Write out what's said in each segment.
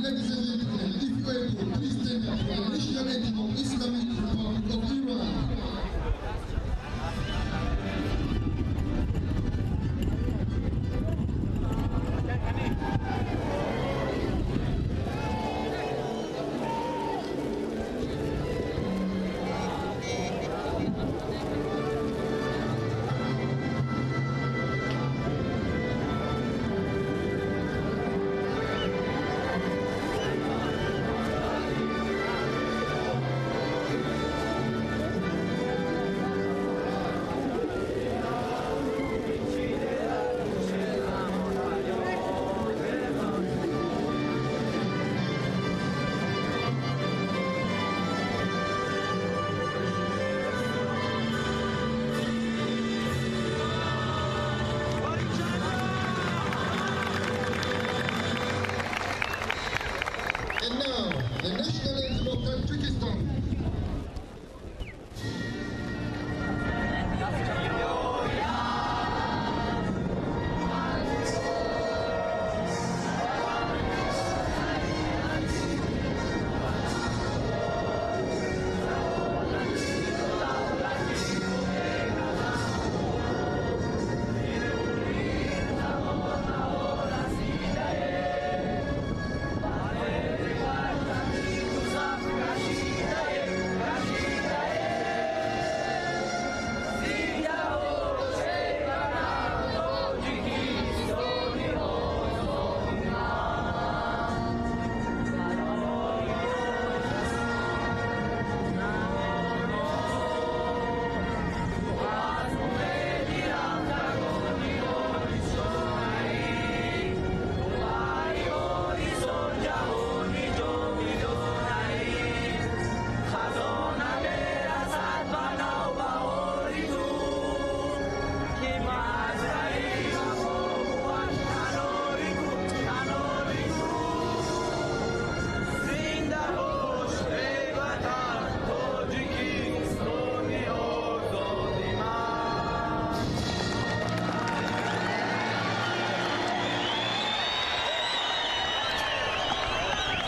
Ladies and gentlemen, if you are able, please stand up for the national anthem of Islamic Republic of Iran. And now, the national anthem of Tajikistan.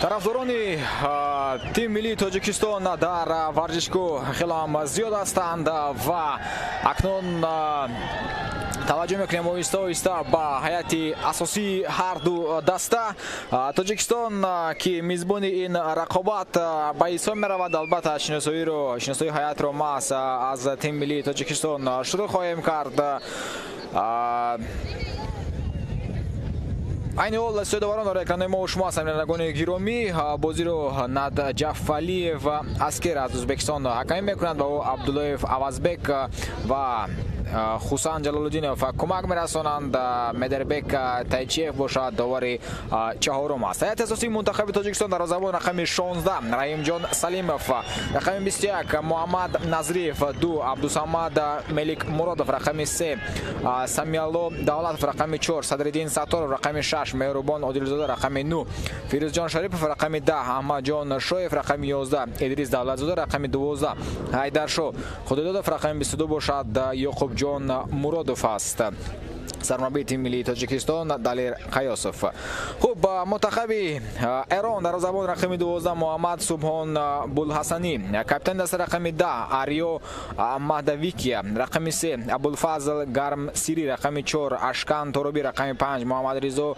طرفداران تیم ملی تاجیکستان در ورزشگاه خیلی زیاد هستند و اکنون توجه میکنیم آهسته آهسته به هیئت اساسی هر دو دسته. تاجیکستان که میزبان این رقابت به حساب میرود. البته شناسایی هیئت را ما از تیم ملی تاجیکستان شروع خواهیم کرد. این حال سودواران در اکران ما شما سمینرگان گرامی بازی رو ند جفالیف اسکر از ازبکستان حکمی میکنند و عبدالله عوضبک و خوسان جلال‌الدینوف کمک میرسانند. مدربک تایچیف باشد داور چهارم است. هیئت اساسی منتخب تاجیکستان در زبان رقم 16 رحیم جان سلیموف، رقم 21 محمد نظریف، 2 عبدالصمد ملک مرادوف، رقم 3 سمیالو دولت، رقم 4 صدرالدین ستار، رقم 6 مهربان عادلزاده، رقم 9 فیروز جان شریف، رقم 10 احمد جان شایف، رقم 11 ادریس دولتزاده، رقم 12 حیدر شاه خدادادوف، رقم 22 باشد یعقوب جان مرادوف است. سرمربی تیم ملی تاجیکستان دلیر قیاسوف. خوب، منتخب ایران در زبان رقم 12 محمد سبحان بولحسنی، کاپیتان دست رقم 10 آریو مهدویکیا، رقم 3 ابوالفضل گرم سیری، رقم 4 اشکان توروبی، رقم 5 محمد رضا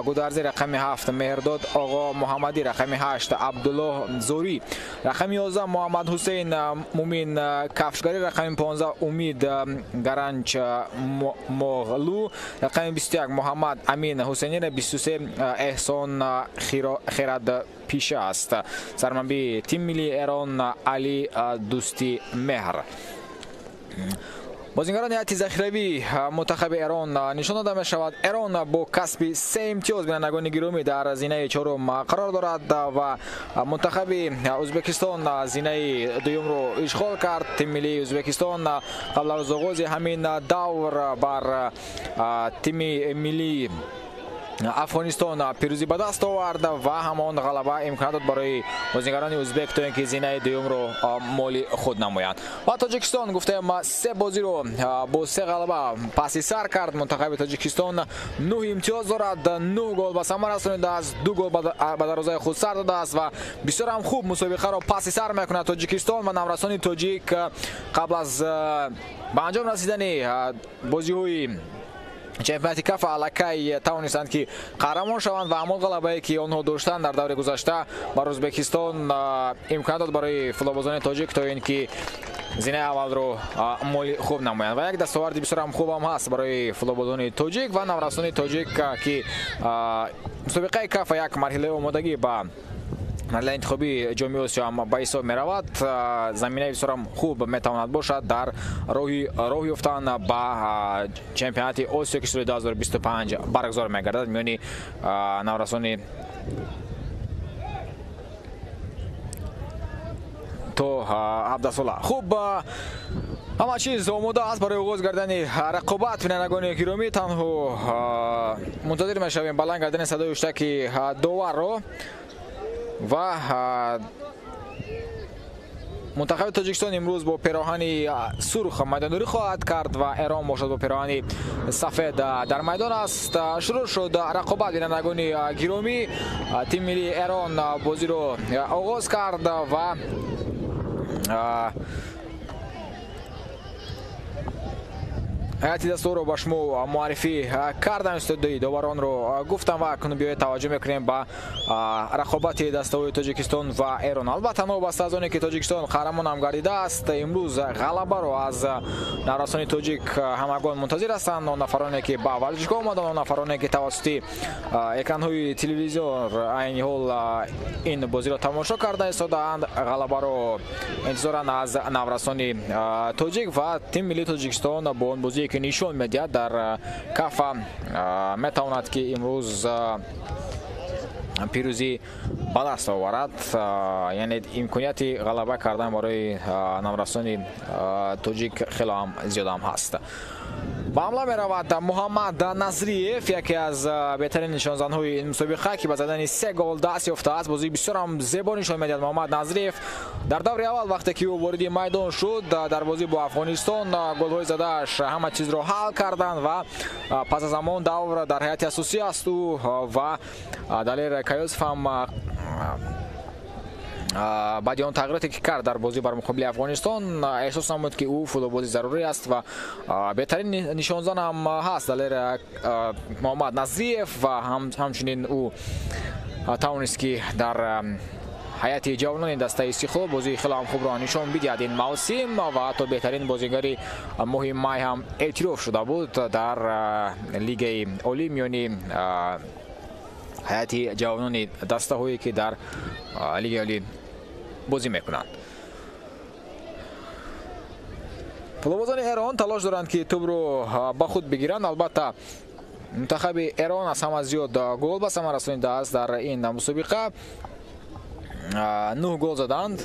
گودرزی، رقم 7 مهرداد آقا محمدی، رقم 8 عبدالله زوری، رقم 11 محمد حسین مومین کفشگری، رقم 15 امید گرانچ مغلو، رقم 21 محمد امین حسینی، 23 احسان خیرد پیشه است. سرمربی تیم ملی ایران علی دوستی مهر. بازیگران هیئت ذخیروی منتخب ایران نشان داده می شود. ایران با کسب 3 امتیاز بینندگان گرامی در زینه چهارم قرار دارد و منتخب ازبکستان زینه دوم رو اشغال کرد. تیم ملی ازبکستان قبل از آغاز همین دور بر تیم ملی افغانستان پیروزی به دست آورد و همان غلبه امکانات داد برای بازیگران ازبک تا اینکه زینه دوم رو مال خود نمایند. و تاجیکستان گفتم 3 بازی رو با 3 غلبه پس سر کرد. منتخب تاجیکستان 9 امتیاز دارد، 9 گل به ثمر رسانیده است، 2 گل به دروازه خود سر داده است و بسیار هم خوب مسابقه را پس سر میکند تاجیکستان و نورسان تاجیک قبل از به انجام رسیدن بازی‌های چمپیونات کاف الکی توانستند که قهرمان شوند و همان غلبه‌ای که آنها داشتند در دوره گذشته بر ازبکستان امکان داد برای فوتبالبازان تاجیک تا اینکه زینه اول رو مال خوب نمایند و یک دستاورد بسیار هم خوب هم هست برای فوتبالبازان تاجیک و نورسان تاجیک که مسابقه کاف یک مرحله آمادگی با مرحله انتخابی جام آسیا هم به حساب می رود. زمینه بسیار خوب می تواند باشد در راه یافتن به چمپیونات آسیا که سال 2025 برگزار می گردد میان نورسان تو عبدالله. خوب همه چیز آماده است برای آغاز کردن رقابت. بینندگان گرامی تنها منتظر می شویم بلند کردن صدای اشتک داور رو و منتخب تاجیکستان امروز با پیراهن سرخ میدانداری خواهد کرد و ایران باشد با پیراهن سفید در میدان است. شروع شد رقابت بینندگان گرامی. تیم ملی ایران بازی رو آغاز کرد و هیئت دستور رو با شما معرفی کردم. استودیوی داوران رو گفتم و اکنون بیاید توجه میکنیم به رقابت دسته‌های تاجیکستان و ایران. البته نوبسته از آنی که تاجیکستان قهرمان هم گردیده است امروز غلبه رو از نورسان تاجیک همگان منتظر هستند. آن نفرانی که به ورزشگاه آمدند، آن نفرانی که توسط اکران‌های تلویزیون این حال این بازی را تماشا کرده ایستادند غلبه رو انتظارند از نورسان تاجیک و تیم ملی تاجیکستان با آن بازی که نشان میدهد در کاف میتواند که امروز پیروزی به دست آورد، یعنی امکانیت غلبه کردن برای نورسان تاجیک خیلی هم زیاد هم هست. با حمله می رود محمد نظریف، یکی از بهترین نشانزن‌های این مسابقه که با زدن 3 گل دست یافته است. بازی بسیار هم زیبا نشان میدهد محمد نظریف. در دور اول وقتی که او وارد میدان شد در بازی با افغانستان گل‌های زده‌اش همه چیز را حل کردند و پس از همان دور در هیئت اساسی است او و دلیر کیوسف هم بعد آن تغییراتی که کرد در بازی بر مقابل افغانستان احساس نمود که او فوتبال ضروری است و بهترین نشانزن هم هست دلیر محمد نظریف و همچنین او توانست که در هیئت جوانان دسته استقلال بازی خیلی هم خوب را نشان بدهد این موسم و حتی بهترین بازیگری مهم مای هم اعتراف شده بود در لیگ عالی میان هیئت جوانان دسته هایی که در لیگ عالی بازی میکنند. فوتبالبازان ایران تلاش دارند که توپ رو با خود بگیرند. البته منتخب ایران از همه زیاد گل به ثمر رسانیده است در این مسابقه. 9 گل زدند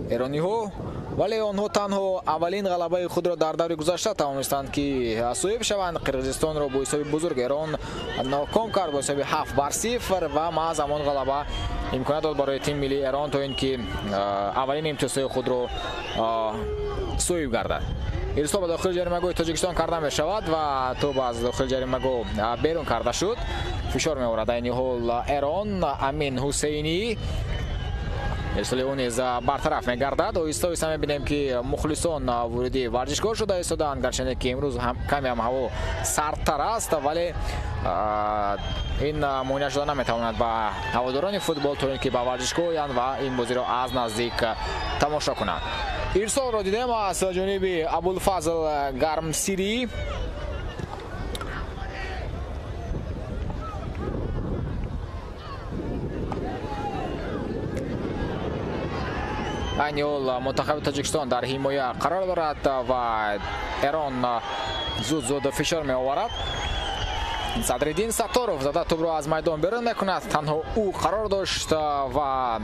ایرانی ها، ولی آنها تنها اولین غلبه خود را در دور گذشته توانستند که صاحب شوند. قرقیزستان را با حساب بزرگ ایران ناکام کرد با حساب 7-0 و محض همان غلبه امکانات داد برای تیم ملی ایران تا اینکه اولین امتیاز خود را صاحب گردد. ارسال به داخل جریمه تاجیکستان کرده می شود و توپ از داخل جریمه بیرون کرده شد. فشار می آورد این حال ایران. امین حسینی ارسال اون از برطرف می‌گردد. آهسته آهسته می‌بینیم که مخلصان وارد ورزشگاه شده ایستادند، گرچه که امروز کمی هم هوا سردتر است، ولی این مانع شده نمی‌تواند به هواداران فوتبال تا اینکه به ورزشگاه آیند و این بازی را از نزدیک تماشا کنند. ارسال را دیدیم از جانب ابوالفضل گرمسیری. این حال منتخب تاجیکستان در حمایه قرار دارد و ایران زود فشار می آورد. صدرالدین ستارov زده توپ را از میدان بیرون میکند. تنها او قرار داشت و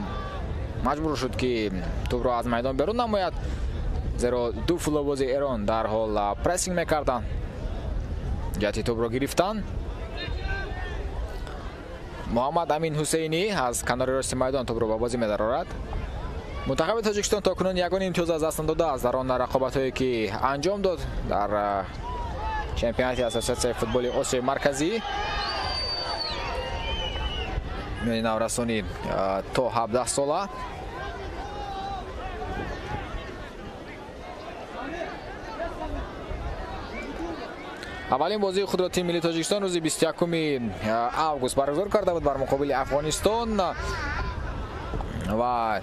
مجبور شد که توپ را از میدان بیرون نماید، زیرا دو فوتبالباز ایران در حال پرسینگ میکردند. جهت توپ را گرفتن محمد امین حسینی از کنار راست میدان توپ رو به بازی می‌دارد. منتخب تاجیکستان تاکنون یگانه امتیاز از دست داده است در آن رقابت‌هایی که انجام داد در چمپیونات اساسیاسیون فوتبال آسیای مرکزی. میان نورسانی تا 17 ساله. اولین بازی خود را تیم ملی تاجیکستان روز 21 آگوست برگزار کرده بود بر مقابل افغانستان و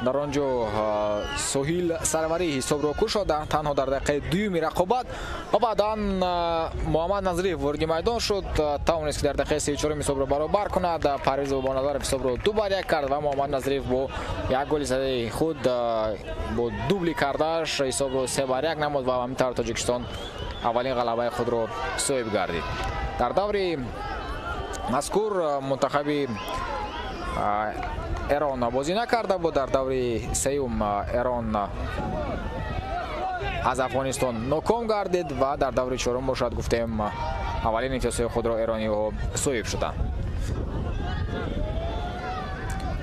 در آنجا سهیل سروری حساب را کشید تنها در دقیقه دوم رقابت و بعدا محمد نظریف وارد میدان شد، توانست که در دقیقه 34 حساب را برابر کند. پرویز بانادر حساب را 2-1 کرد و محمد نظریف با یک گل زده خود با دوبلی کردش حساب را 3-1 نمود و همینطور تاجیکستان اولین غلبه خود را صاحب گردید. در دور مذکور منتخب ایران بازی نکرده بود. در دور سوم ایران از افغانستان ناکام گردید و در دور چهارم باشد گفتیم اولین امتیاز خود را ایرانی ها صاحب شدند.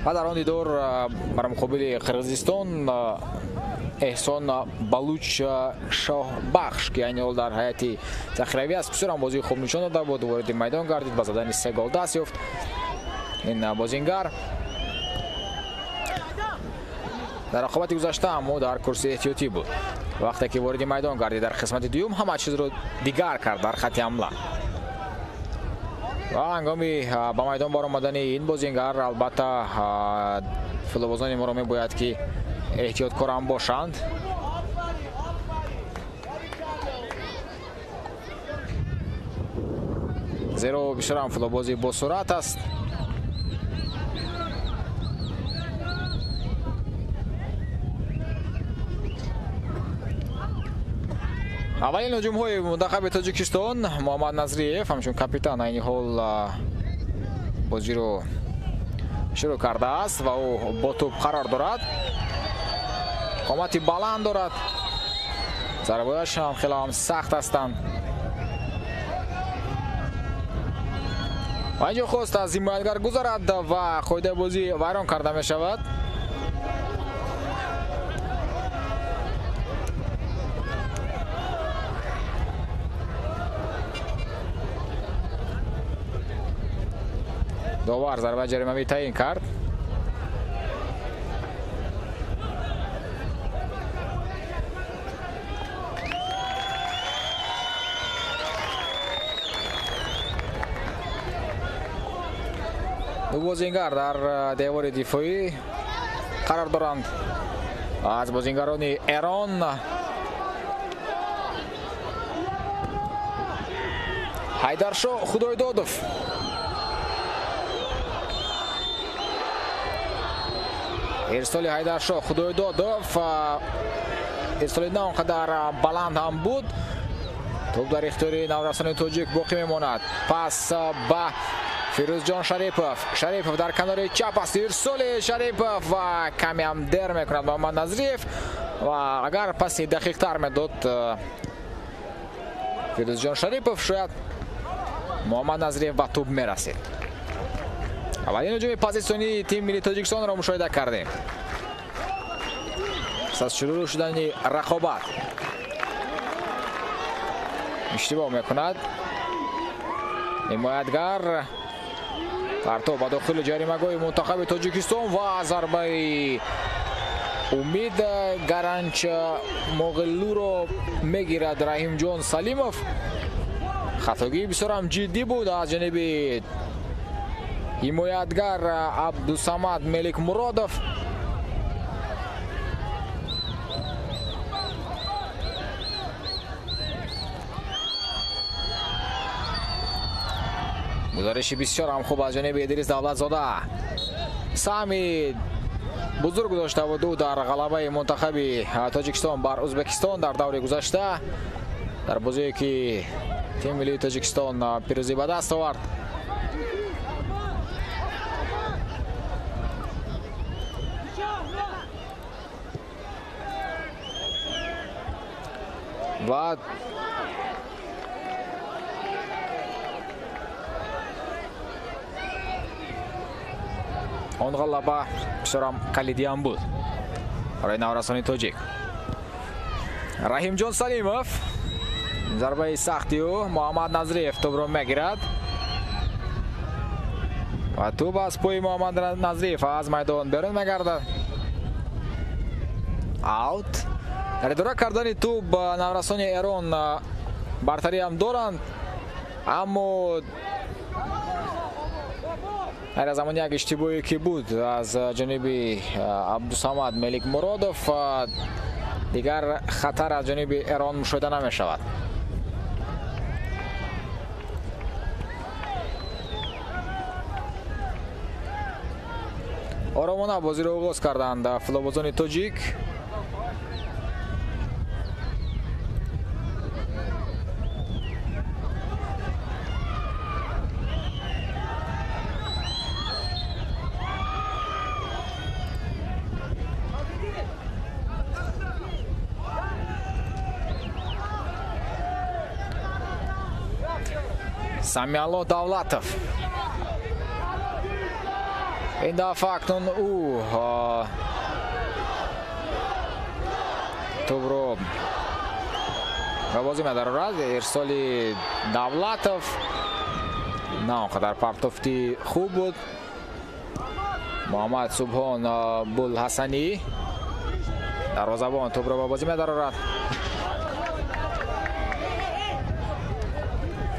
و در آن دور بر مقابل قرقیزستان احسان بلوچ شاه بخش که این حال در هیئت ذخیروی است بسیار هم بازی خوب نشان داده بود، وارد میدان گردید با زدن 3 گل دست یافت این بازیگر. در رقابت گذشته هم در کرسی احتیاطی بود، وقتی که وارد میدان گردید در قسمت دوم همه چیز رو دیگر کرد در خط حمله و هنگامی با میدان برآمدن این بازیگر البته فیلبازان ما را باید که احتیاط کار هم باشند. زیرا بسیار هم فیلبازی با سرعت است. اولین هجوم های منتخب تاجیکستان محمد نظریف همچون کاپیتان این حال بازی رو شروع کرده است و او با توپ قرار دارد، قامتی بلند دارد، ضربه‌هایش هم خیلی هم سخت هستند و اینجا خواست از حمایتگر گذارد و قاعده بازی ویران کرده می شود. داور ضربه جریمه‌ای تعیین کرد. دو بازیگر در دیوار دفاعی قرار دارند از بازیگران ایران. حیدرشاه خدایدادوف ارسال حیدرشاه خدایدادوف ارسال نه آنقدر بلند هم بود. توپ در اختیار نورسان تاجیک باقی میماند. پس به فیروز جان شریپوف در کنار چپ است. ارسال شریپوف و کمی هم در میکند محمد نظریف و اگر پس دقیق تر میداد فیروز جان شریپوف شاید محمد نظریف به توپ میرسید. اولین هجوم پوزیشنی تیم ملی تاجیکستان را مشاهده کردیم. از شروع شدن رقابت اشتباه میکند حمایتگر پرتاب به داخل جریمه‌گاه منتخب تاجیکستان و ضربه امید گرانچ مغلو رو میگیرد رحیم جان سلیموف. خطاگی بسیار هم جدی بود از جانب حمایتگر عبدالصمد ملک مرادوف. گزارشی بسیار هم خوب از جانب ادریس دولتزاده. سهمی بزرگ داشته بود در غلبه منتخب تاجیکستان بر ازبکستان در دور گذشته در بازی که تیم ملی تاجیکستان پیروزی به دست آورد. و он г'алаба бисёрам калидиам буд барои наврасони тоҷик. Раҳимҷон Салимов зарбаи сахти ӯ Муҳаммад Назриев тӯбро мегирад ва тӯб аз пӯи Муҳаммад Назриев аз майдон берун мегардад. Аут. дар идора кардани тӯб наврасони Эрон бартариам доранд, аммо дар замони як иштибоҳе ки буд аз ҷониби Абдусамад Меликмуродов дигар хатар аз ҷониби Эрон мушоҳида намешавад. оромона бозиро оғоз карданд футболбозони тоҷик. Самиало Давлатов. این دفعه اکنون او توپ رو به بازی می‌دارد. ارسالی دولتوف نه آنقدر پرتافتی خوب بود. محمد سبحان بولحسنی دروازه‌بان توپ رو به بازی می‌دارد.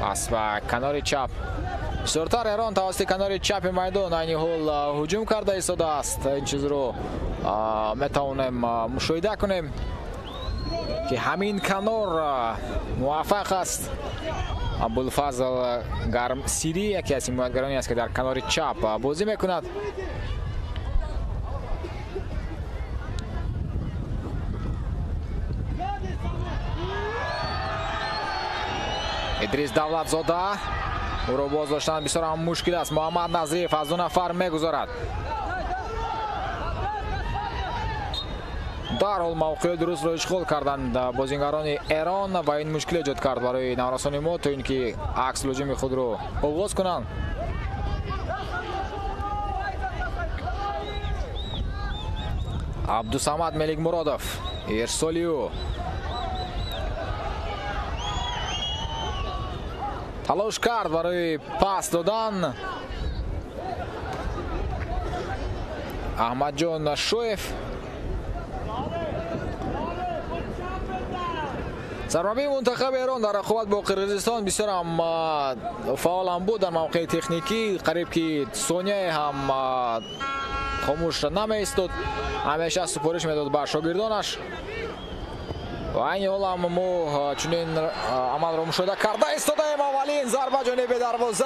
پس به کنار چپ بسیارتر ایران توسط کنار چپ میدان این حال هجوم کرده ایستاده است. این چیز رو میتوانیم مشاهده کنیم که همین کنار موفق است ابوالفضل گرمسیری، یکی از حمایتگرانی است که در کنار چپ بازی میکند. ادریس دولتزاده او را باز داشتن بسیار هم مشکل است. محمد نظریف از دو نفر میگذارد. در حال موقع درست را اشغال کردند بازیگران ایران و این مشکل ایجاد کرد برای نوراسان ما تا اینکه عکس هجوم خود را آغاز کنند. عبدالصمد ملیکمرادوف ارسالیو تلاش کرد برای پاس دادن. احمد جان شویف سرمربی منتخب ایران در رقابت با قرقیزستان بسیار هم فعال هم بود در موقع تکنیکی. قریب که ثانیه هم خاموش نمی ایستاد، همیشه سپارش میداد به شاگردانش و این حال هم ما چنین عمل را مشاهده کرده ایستاده ایم. اولین ضربه جانب دروازه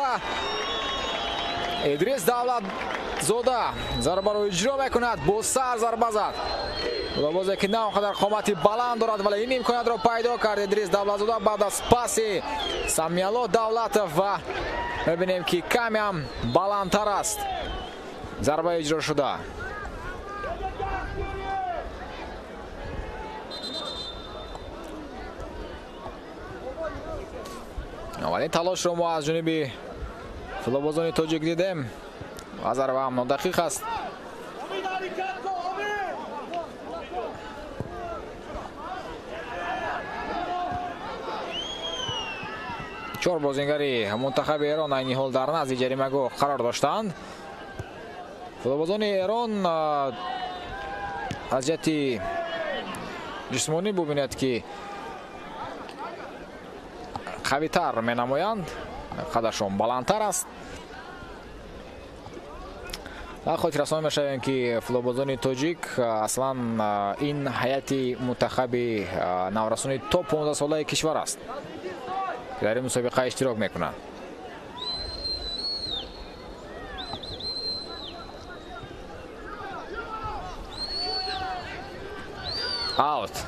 ادریس دولتزاده ضربه را اجرا میکند، با سر ضربه زد. بازی که نه آنقدر قامتی بلند دارد ولی این امکانات را پیدا کرد ادریس دولتزاده بعد از پاس سمیالو دولتوف و میبینیم که کمی هم بلندتر است. ضربه اجرا شده. اولین تلاش رو ما از جانب فوتبالبازان تاجیک دیدیم. ضربه هم نادقیق است. چهار بازیگری منتخب ایران این حال در نزد جریمه‌گاه قرار داشتند. فوتبالبازان ایران از جهت جسمانی ببینید که قوی‌تر می‌نمایند، قدشون بلندتر است. در خاطر رسانی می‌شویم که فوتبالبازان تاجیک اصلا این هیئت منتخب نوراسان توپ 15 ساله کشور است که در این مسابقه اشتراک میکنند. اوت.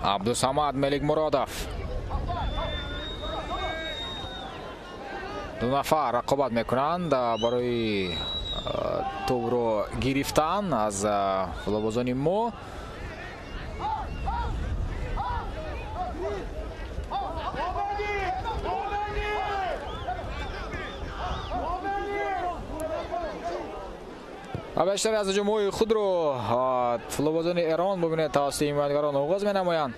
عبدالصمد ملیکمرادوف دو نفر رقابت میکنند برای توپ رو گرفتن از فوتبالبازان مو. و بیشتر از جمهوری خود رو فوتبالبازان ایران ببینید توسط حمایتگران آغاز می‌نمایند.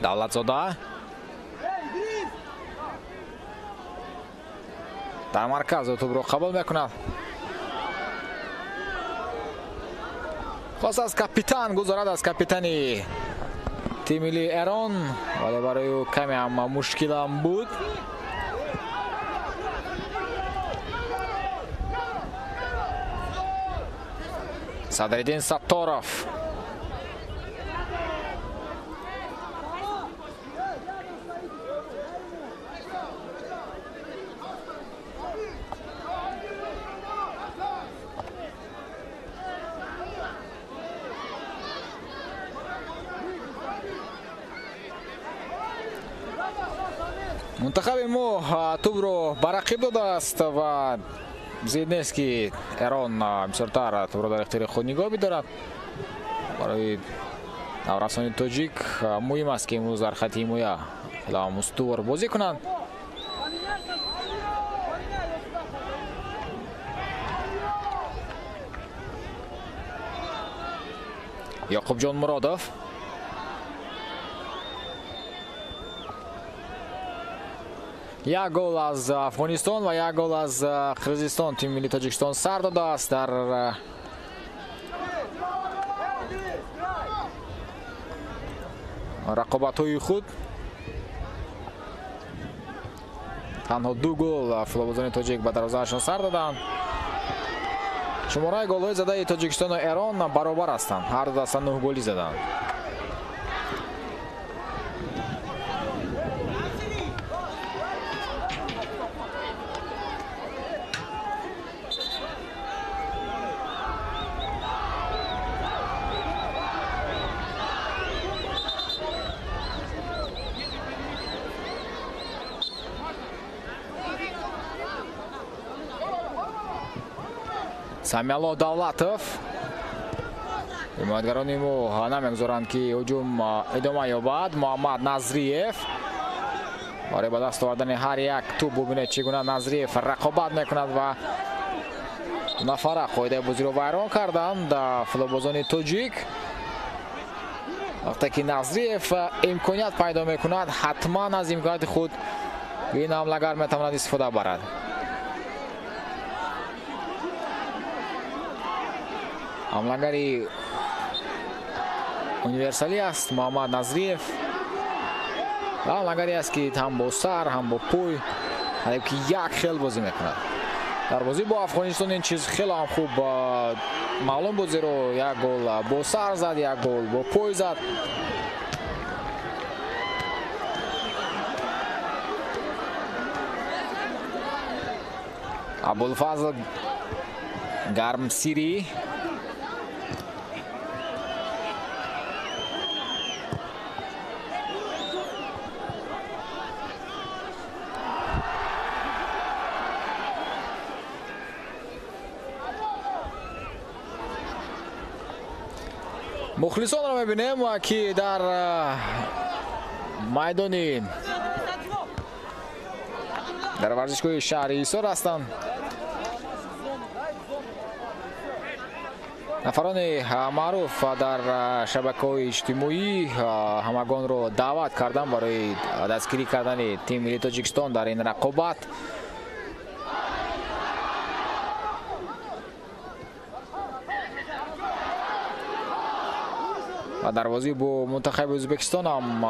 دولتزاده در مرکز توپ رو قبول میکند. خواست از کاپیتان گذارد، از کاپیتانی تیم ملی ایران، ولی برای او کمی هم مشکل هم بود. صدرالدین ستارов منتخب مو توپ رو به رقیب داده است و زید نیست که ایران بسیارتر توپ رو در اختیار خود نگاه بدارد. برای نورافشان تاجیک مهم است که امروز در خط حمایت خیلی مستور بازی کنند. یعقوب جان مرادوف یک گل از افغانستان و یک گل از قرقیزستان تیم ملی تاجیکستان سر داده است در رقابت‌های خود. تنها 2 گل فوتبالبازان تاجیک به دروازه‌شان سر دادند. شماره گل‌های زده تاجیکستان و ایران برابر هستند، هر دو دسته 9 گلی زدند. سمیالله دولتوف حمایتگران مو نمیگذارند که هجوم ادامه یابد. محمد نظریف برای به دست آوردن هر یک توپ ببینید چگونه نظریف رقابت میکند و نفره قاعده بازی رو ویران کردند فوتبالبازان تاجیک. وقتی که نظریف امکانیت پیدا میکند حتما از امکانیت خود این حمله‌گر میتواند استفاده برد. حمله‌گری یونیورسالی است محمد نظریف. حمله‌گری است که هم با سر هم با پای که یک خیل بازی میکند. در بازی با افغانستان این چیز خیلی هم خوب معلوم بود، زیرا یک گل با سر زد، یک گل با پای زد. ابوالفضل گرمسیری مخلصان را میبینیم که در میدانی در ورزشگاه شهر ایسار هستند. نفران معروف در شبکه‌های اجتماعی همگان رو دعوت کردن برای دستگیری کردن تیم ملی تاجیکستان در این رقابت. و در بازی با منتخب ازبکستان هم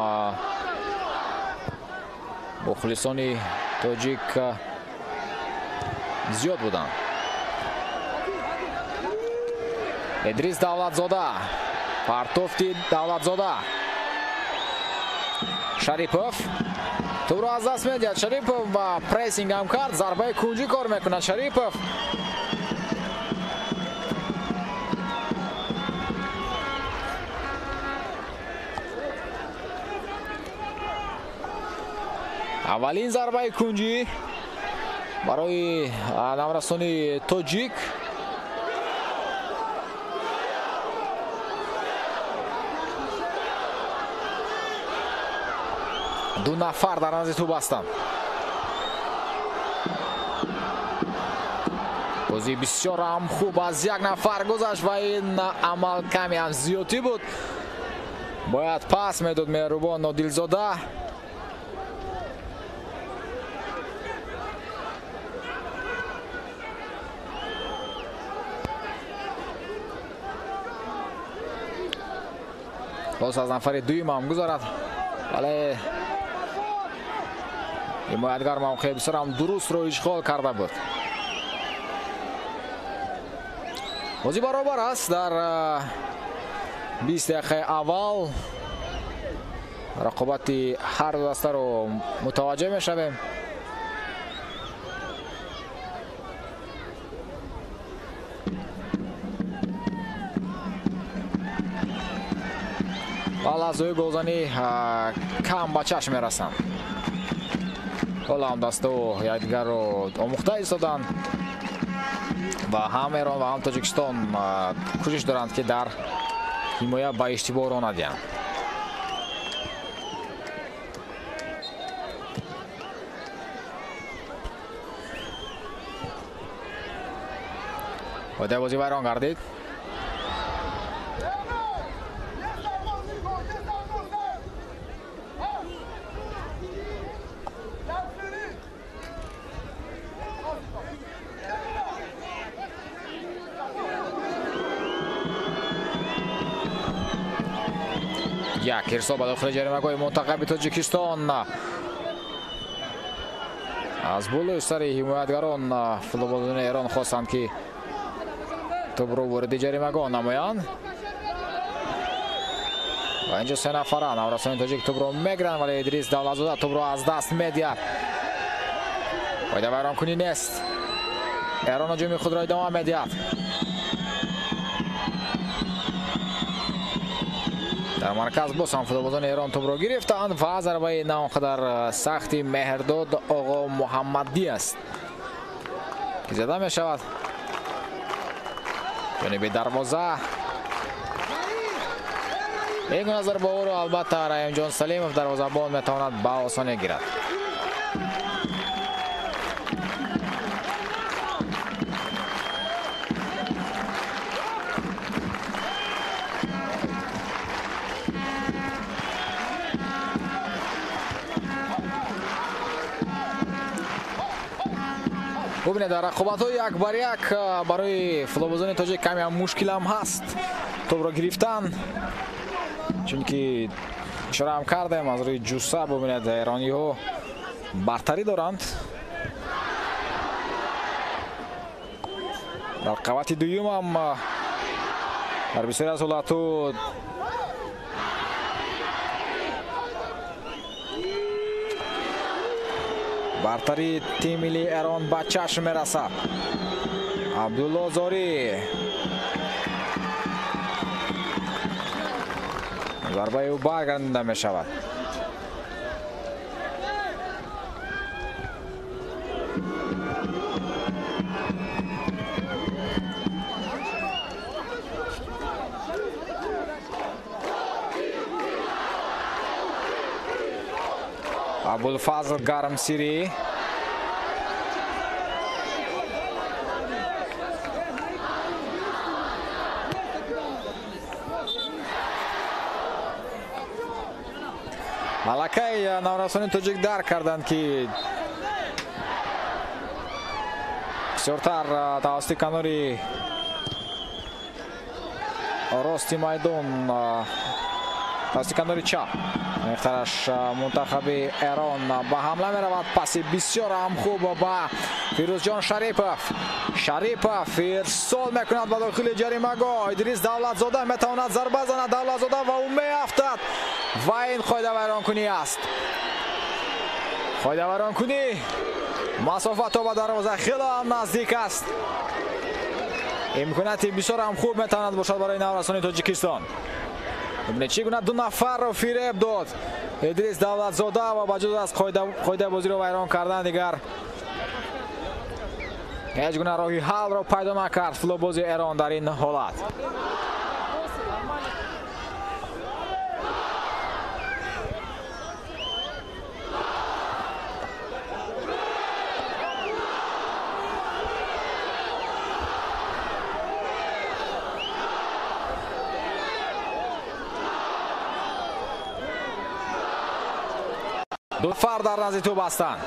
مخلصان تاجیک زیاد بودند. ادریس دولتزاده، پرتوفتی دولتزاده، شریپوف تو رو از دست میدید. شریپوف و پریسینگ هم کرد، ضربه کنجی کار میکند شریپوف. اولین ضربه کنجی برای نورستانی تاجیک. دو نفر در نزد توپ هستند. بازی بسیار هم خوب از یک نفر گذشت و این عمل کمی هم زیادی بود. باید پاس میداد مهربان نادیلزاده. باز از نفر دویم هم گذارد، ولی حمایتگر موقع بسیار هم درست رو اشغال کرده بود. بازی برابر است در 20 دقیقه اول. رقابت هر دو دسته رو متوجه می شویم. لحظه گلزنی کم به چشم می رسند. حالا هم دسته و یکدیگر رو آموخته ایستادند و هم ایران و هم تاجیکستان کوشش دارند که در حمایت به اشتباه را ندهند. و بازی ویران گردید. یک ارسال به داخل جریمه‌گاه منتخب تاجیکستان. از بالای سر حمایتگران فوتبالبازان ایران خواستند که توپ رو وارد جریمه‌گاه نمایند و اینجا سه نفره نورستانی تاجیک توپ رو میگیرند، ولی ادریس دولتزاده توپ رو از دست میدهد. پایده ویران کنی نیست. ایران هجوم خود را ادامه میدهد. در مرکز باز هم فوتبالبازان ایران توپ را گرفتند و ضربه ناقدر سختی مهرداد آقا محمدی است که زده می شود جانب دروازه. این گونه ضربه او را البته رحیم جان سلیمов دروازه‌بان میتواند به آسانی گیرد. ببینید در رقابت‌های یک بر یک برای فوتبالبازان تاجیک کمی هم مشکل هم هست توپ را گرفتن، چون که اشاره هم کردیم از روی جوسه. ببینید ایرانی ها برتری دارند. در رقابت دوم هم در بسیاری از حالت‌ها برتری تیم ملی ایران به چشم میرسد. عبدالله زاری ضربه او برگردانده می شود. ابوالفضل گرمسیری ملکه نورستانی تاجیک درک کردند که بسیارتر توسط کناری راستی میدان توسط کناری چپ اخترش منتخب ایران به حمله می رود. پس بسیار هم خوب با فیروز جان شریپов ارسال میکند به داخل جریمه‌گاه. ادریس دولتزاده میتواند ضربه زند. دولتزاده و او میافتد و این قاعده ویران کنی است. قاعده ویران کنی مسافت تا به دروازه خیلی هم نزدیک است. امکاناتی بسیار هم خوب میتواند باشد برای نورستانی تاجیکستان. ببینید چگونه دو نفر رو فریب داد ادریس دولتزاده و با جز از قاعده بازی رو ویران کردن دیگر ҳеҷ гуна роҳи ҳалро пайдо накард футболбози Эрон дар ин ҳолат. ду нафар дар назди тӯб ҳастанд.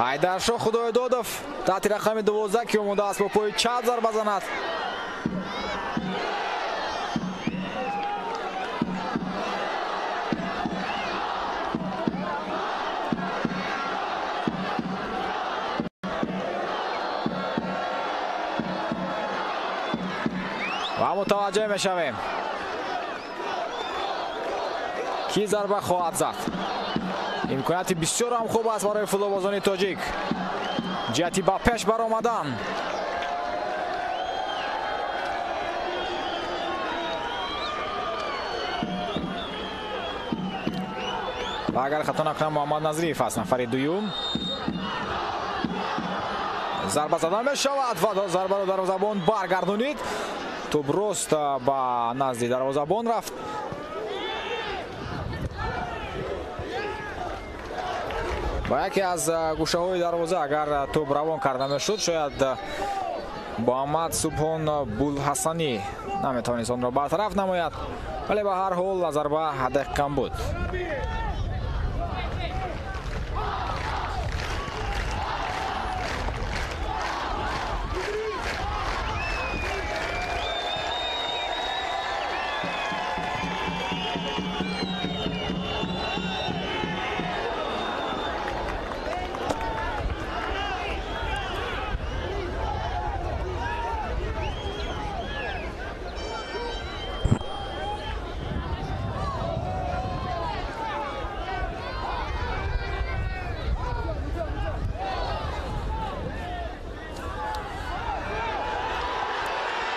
ҳайдаршоҳ худоидодов таҳти рақами 12 ки омодааст бо пои чап зарба занад. ва мутаваҷҷеҳ мешавем ки зарба хоҳад зад. имконияти бисёр ҳам хуб аст барои футболбозони тоҷик ҷиҳати ба пеш баромадан. ва агар хато накунам муҳаммад Назриев аст нафари дуюм. зарба задан мешавад ва зарбаро дарвозабон баргардонид. тӯб рост ба назди дарвозабон рафт. با یکی از گوشه‌های دروازه اگر توپ روان کرده میشد شاید محمد سبحان بولحسنی نمیتوانست آن را برطرف نماید، ولی به هر حال ضربه هدف کم بود.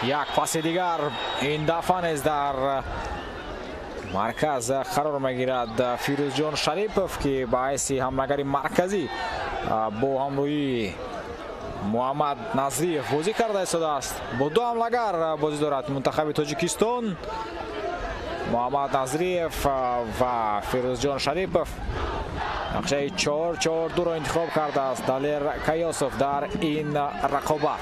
یک پاس دیگر این دفعه نیز در مرکز قرار میگیرد فیروزجان شریپов که باعث حمله‌گر مرکزی با همراهی محمد نظریف بازی کرده ایستاده است. با دو حمله‌گر بازی دارد منتخب تاجیکستان، محمد نظریف و فیروزجان شریپов. نقشه 4-4-2 را انتخاب کرده است دالیر کایاسوف در این رقابت.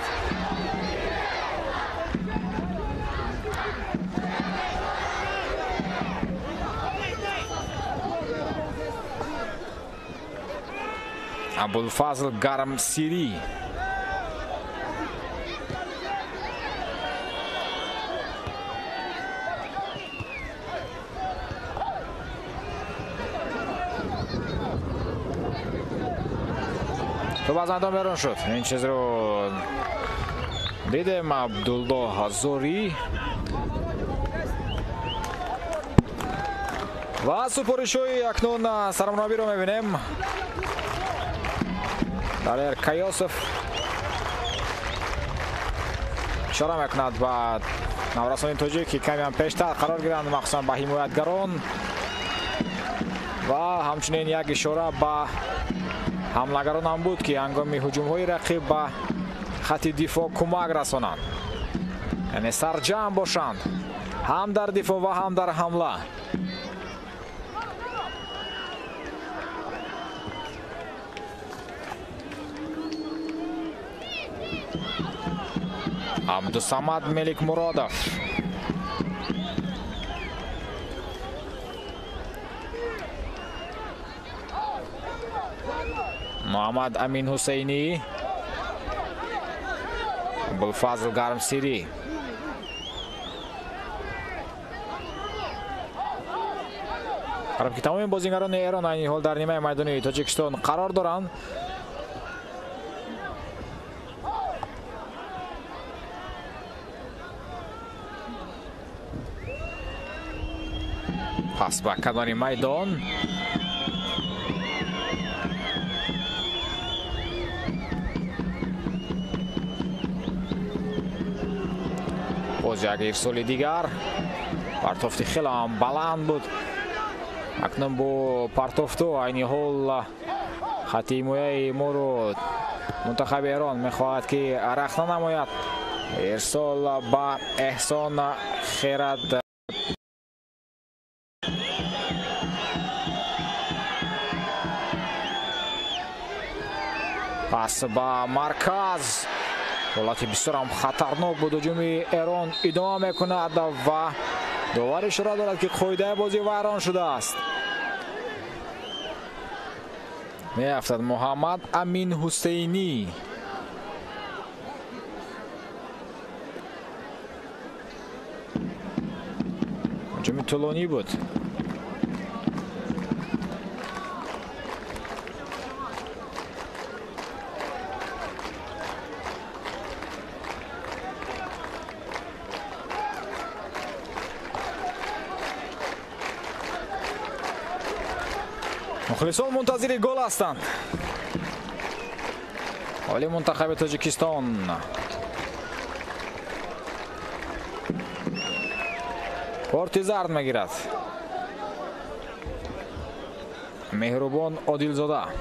ابوالفضل گرمسیری تو باز اندام بیرون شد. این چیز رو دیدیم. عبدالله زوری و سپورشوی اکنون سرمنابی رو میبینیم. دالیر کایاسوف اشاره میکند به نورسان تاجیک که کمی هم پیشتر قرار گیرند، مخصوصا به حمایتگران، و همچنین یک اشاره به حمله‌گران هم بود که هنگام هجوم‌های رقیب به خط دفاع کمک رسانند، یعنی سرجم باشند هم در دفاع و هم در حمله. عبدالصمد ملک مرادов محمد امین حسینی، ابوالفضل گرمسیری. قرار که تمام بازیگران ایران این حال در نیمه میدانی تاجیکستان قرار دارند. پس به کنار میدان باز یک ارسال دیگر. پرتافت خیلی هم بلند بود. اکنون با پرتافتو این حال خط حمایت ما رو منتخب ایران میخواهد که رخنه نماید. ارسال با احسان خیرت. پس با مرکز حالتی بسیار هم خطرناک بود. هجوم ایران ادامه میکند و داور اشاره دارد که قاعده بازی ویران شده است. میافتد محمد امین حسینی. هجوم طولانی بود. مخلصان منتظر گل هستند. ولی منتخب تاجیکستان کارت زرد میگیرد. مهربان عادلزاده.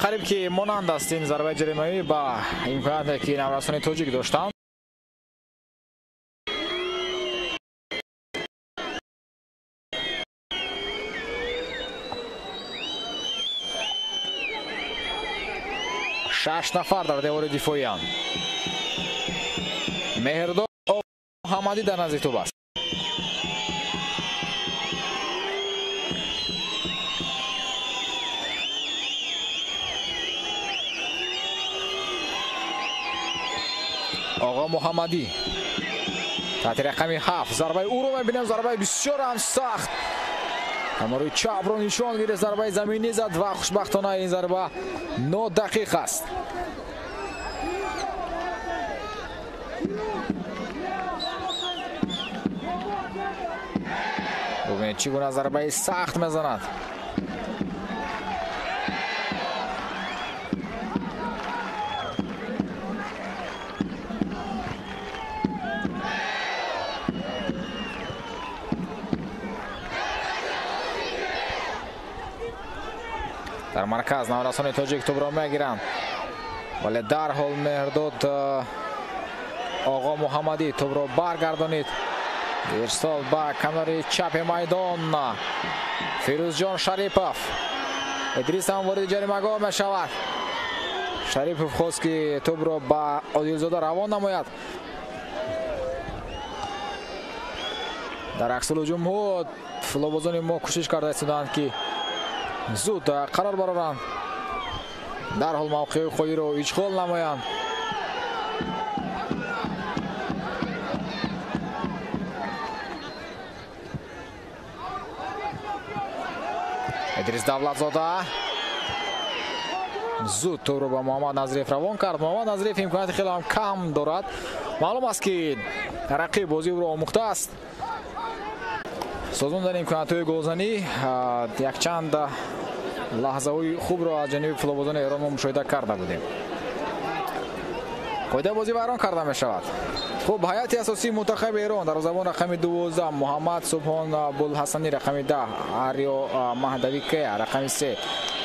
قریب که مانند است این ضربه جریمه‌ای با امکاناتی که نوسان تاجیک داشتند. شش نفر در دیوار دفاعیان. مهرداد محمدی در نزدیک توپ است. آقا محمدی تحت رقم 7 ضربه او رو میبینیم. ضربه بسیار هم سخت اما روی چپ رو نشان گیره. ضربه زمینی زد و خوشبختانه این ضربه 9 دقیق است. ببینید چگونه ضربه سخت میزند. در مرکز نورسان تاجیک توپ را میگیرند ولی در حال مهرداد آقا محمدی توپ را برگردانید. ارسال با کنار چپ میدان. فیروزجان شریپوف. ادریس هم وارد جریمه‌گاه میشود. شریپوف خواست که توپ را با عادلزاده روان نماید. در عکس الهجوم ها فلوبازان ما کوشش کرده استودند که زود قرار برارند. در حال موقع خودی را اشغال نمایند. ادریس دولتزاده زود تو رو با محمد نظریف روان کرد. محمد نظریف امکانات خیلی هم کم دارد. معلوم است که رقیب بازی او را آموخته است. سازمان در امکانات های گلزنی یک چند لحظه های خوب را از جانب فلوبازان ایران ما مشاهده کرده بودیم. قاعده بازی ویران کرده می شود. خب هیئت اساسی منتخب ایران در زمان رقم 12 محمد سبحان ابوالحسنی رقم 10 آریا مهدوی که رقم 3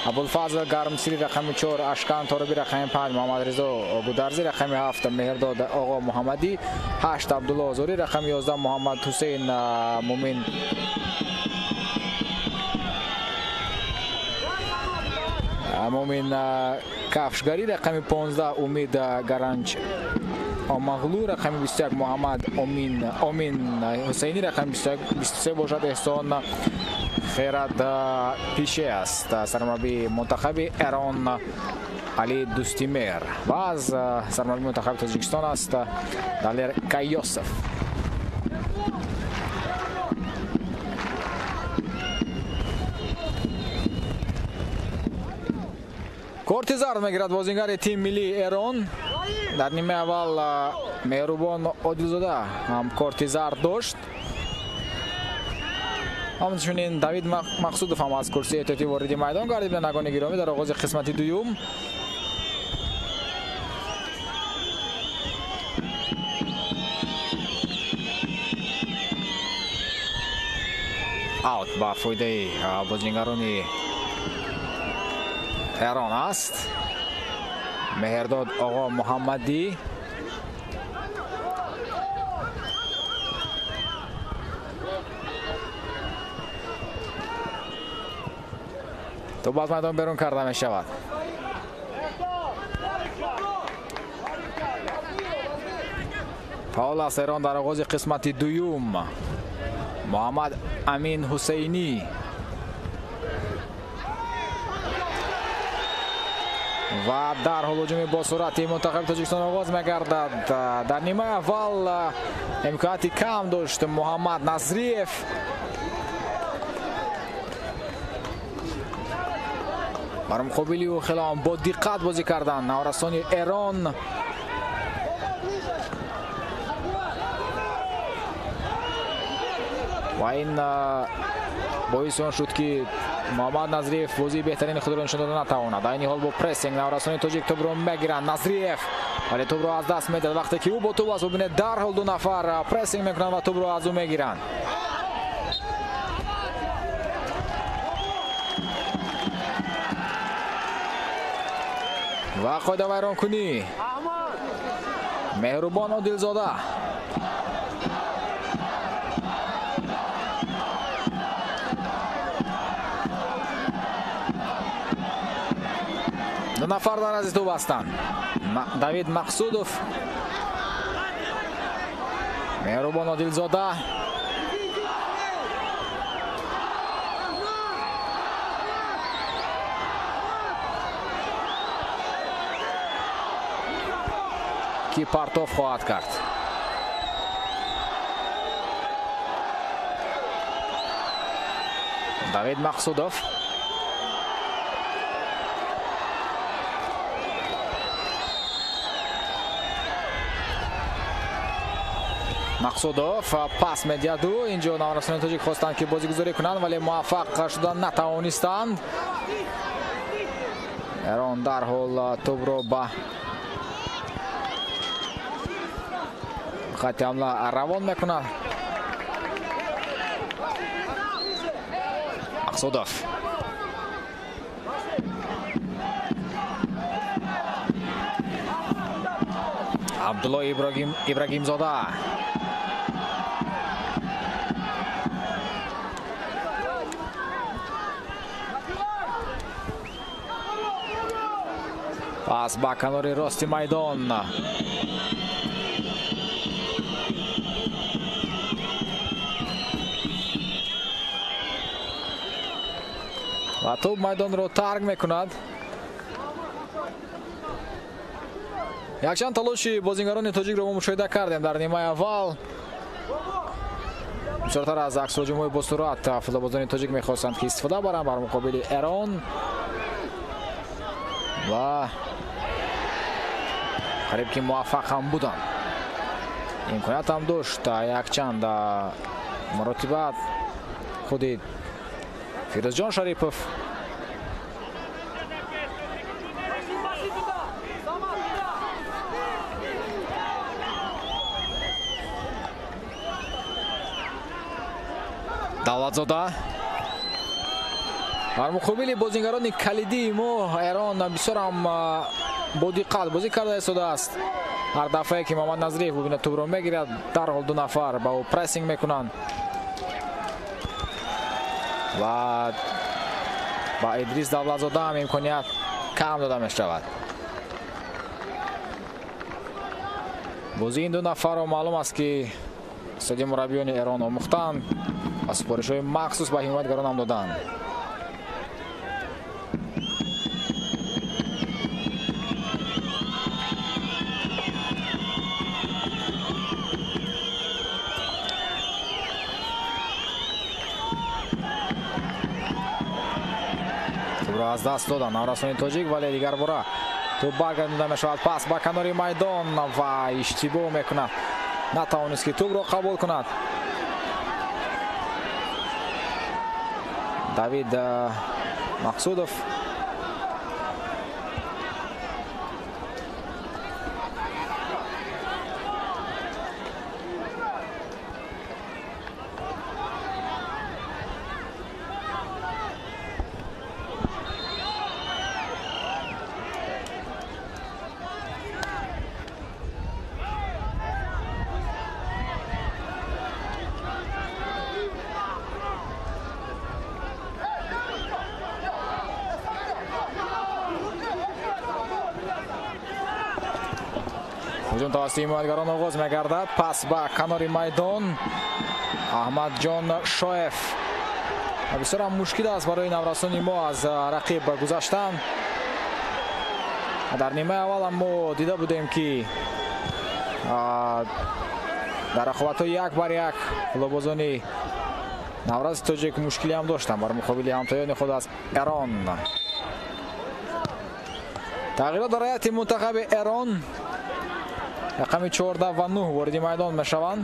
ابوالفضل گرمسیری رقم 4 اشکان طاربی رقم 5 محمد رضا گودرزی رقم 7 مهرداد آقا محمدی 8 عبدالله زوری رقم 11 محمد حسین مومن کفشگری رقم 15 امید گرنج مغلو رقم 21 محمد امین حسینی رقم 23 باشد. احسان خیرت پیشه است. سرمربی منتخب ایران علی دوستیمیر و از سرمربی منتخب تاجیکستان است دالر کایوسف. کارت زرد میگیرد بازیگر تیم ملی ایران. در نیمه اول مهربان عادلزاده هم کارت زرد داشت. همچنین دوید مقصودوف هم از کرسی احتیاطی وارد میدان گردید. نگاه گرامی در آغاز قسمت دوم аут ба фоидаи бозингарони Эрон аст. Меҳрдод оғо муҳаммадӣ توپ از میدان بیرون کرده می شود. فاول است ایران در آغاز قسمت دوم. محمد امین حسینی و در حال هجوم با سرعت منتخب تاجیکستان آغاز می‌گردد. در نیمه اول امکاناتی کم داشت محمد نظریف. بر مقابل او خیلی با دقت بازی کردن نوارستان ایران. و این باعث آن شد که محمد نظریف بازی بهترین خود را نشان داده نتواند. در این حال با پرسینگ نوارستان تاجیک توپ را میگیرند. نظریف ولی توپ را از دست میدهد. وقتی که او با توپ است ببینید در حال دو نفر پرسینگ میکنند و توپ را از او میگیرند. و قاعده ویران کنی مهربان عادلزاده. دو نفر در از تو بستند. دوید مقصودوف، مهربان عادلزاده. کی پارتوف خواهد کرد. دوید مقصودوف پاس میدهد. اینجا نوارستان تاجیک خواستند که بازیگذاری کنند ولی موفق شدن نتوانستند. ایران در حال توپ را به خط حمله روان میکند. مقصودوف عبدالله ابراهیم زاده پس با کنار راست میدان و توپ میدان رو ترک میکند. یکچند تلاشی بازیگران تاجیک رو ما مشاهده کردیم در نیمه اول. بسیارتر از عکس هجوم‌های با سرعت فوتبالبازان تاجیک میخواستند که استفاده برند بر مقابل ایران و قریب که موفق هم بودند. امکانات هم داشت یکچند مراتبات خود فیروز جان شریفوف دولتزاده در مقابل بازیگران کلیدی ما ایران بسیار هم با دقت بازی کرده ایستاده است. هر دفعه که محمد نظریف ببینه توپ را میگیرد در حال دو نفر با او پرسینگ میکنند و با ادریس دولتزاده هم امکانیت کم داده می شود. بازی این دو نفر را معلوم است که استادیوم مربیان ایران آموختند و سپارش‌های مخصوص به حمایتگران هم دادند. از دست دادن نوارستان تاجیک ولی دیگر باره توپ برگردانده میشود. پس با کنار میدان و اشتباه میکند. نتوانست که توپ را قبول کند. دوید مقصودوف ҳуҷум тавассути ҳимоятгарон оғоз мегардад. Пас ба канори майдон аҳмадҷон шоев. бисёр ҳам мушкил аст барои наврасони мо аз рақиб гузаштан. дар нимаи аввал мо дида будем ки дар рақобатҳои 1-1 футболбозони наврази тоҷик мушкиле ҳам доштанд бар муқобили ҳамтоёни худ аз Эрон. тағйирот дар ҳайати мунтахаби Эрон. рақами 14 ва 9 вориди майдон мешаванд.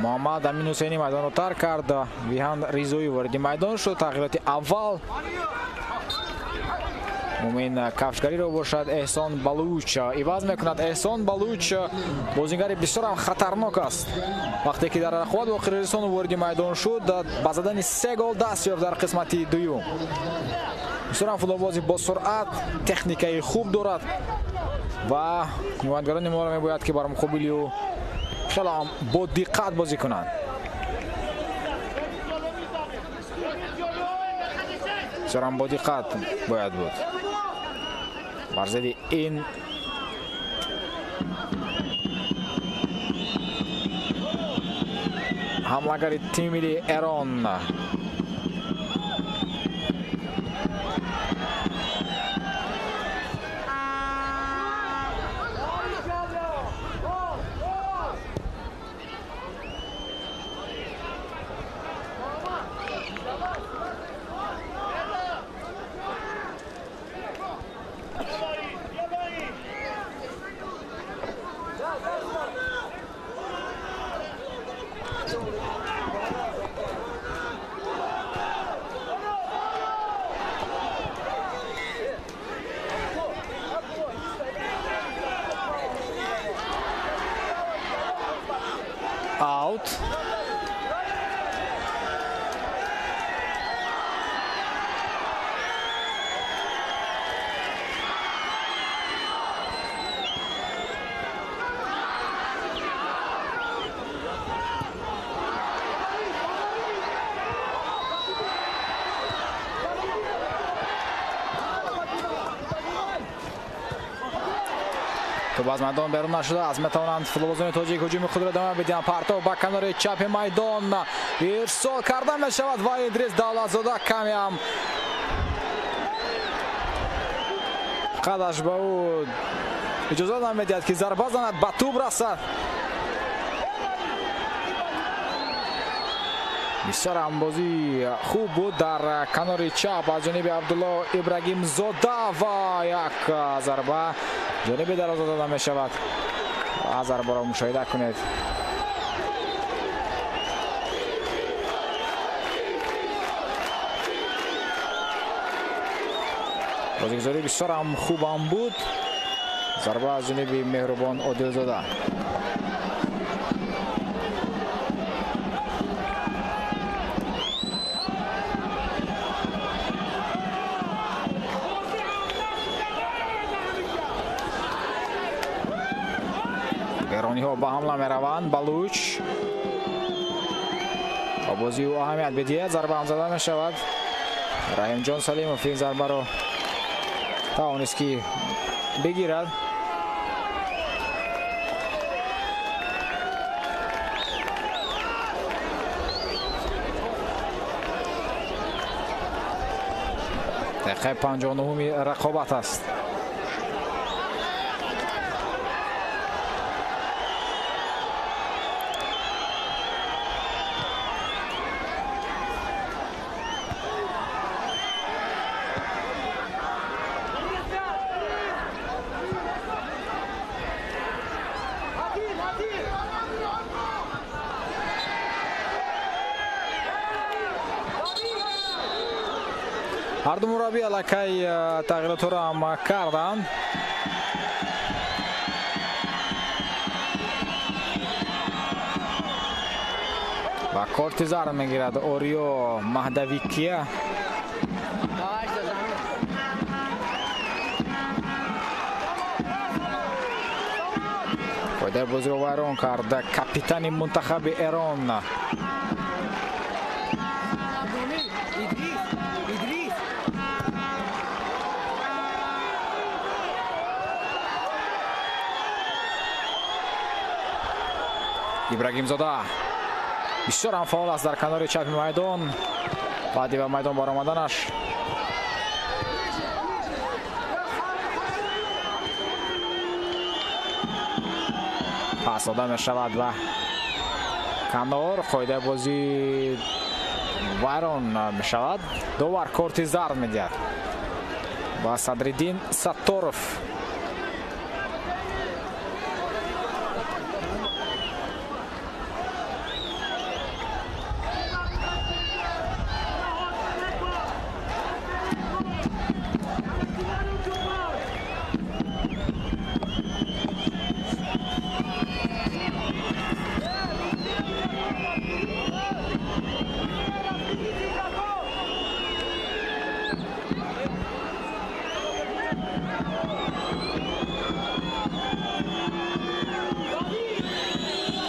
муҳаммад амин ҳусейни майдонро тарк кард. виҳан ризоӣ вориди майдон шуд. тағйироти аввал мумин кафшгариро бошад. эҳсон балуч иваз мекунад. эҳсон балуч бозингари бисёр ҳам хатарнок аст. вақте ки дар рақобат бо қирғизистон вориди майдон шуд ба задани 3 гол даст ёфт дар қисмати дуюм. бисёр ҳам футболбози бо суръат, техникаи хуб дорад ва ҳимоятгарони моро мебояд ки бар муқобили ӯ хеле ҳам бо диққат бозӣ кунанд. бисёр ҳам бо диққат бояд буд. бар зидди ин ҳамлагари тими миллии Эрон аут. توپ از میدان بیرون نشده است. میتوانند فوتبالبازان تاجیک هجوم خود را ادامه بدهند. پرتاب به کنار چپ میدان ارسال کرده می شود و ادریس دولتزاده کمی هم قدش به او اجازه نمیدهد که ضربه زند به توپ رسد. بسیار هم بازی خوب بود در کنار چپ از جانب عبدالله ابراهیم زاده و یک ضربه جانب دروازه داده می شود. ضربه را مشاهده کنید. بازیگزاری بسیار هم خوب هم بود. ضربه از جانب مهربان عادلزاده. ایرانی ها به حمله می روند. بلوچ با بازی او اهمیت بدهد. ضربه هم زده می شود. رحیم جان سلیموف این ضربه را توانست که بگیرد. دقیقه 59 رقابت است. هر دو مربی علاقه تغییرات را هم کردند. و کارت زرد میگیرد اوریو مهدویکیه. پایده بازی رو ویران کرد کاپیتان منتخب ایران. ибрагимзода бисёр ҳам фаъол аст дар канори чапи майдон. баъди ба майдон баромаданаш пас дода мешавад ба канор. қоидаи бозӣ вайрон мешавад. довар корти зард медиҳад ба Садриддин Сатторов.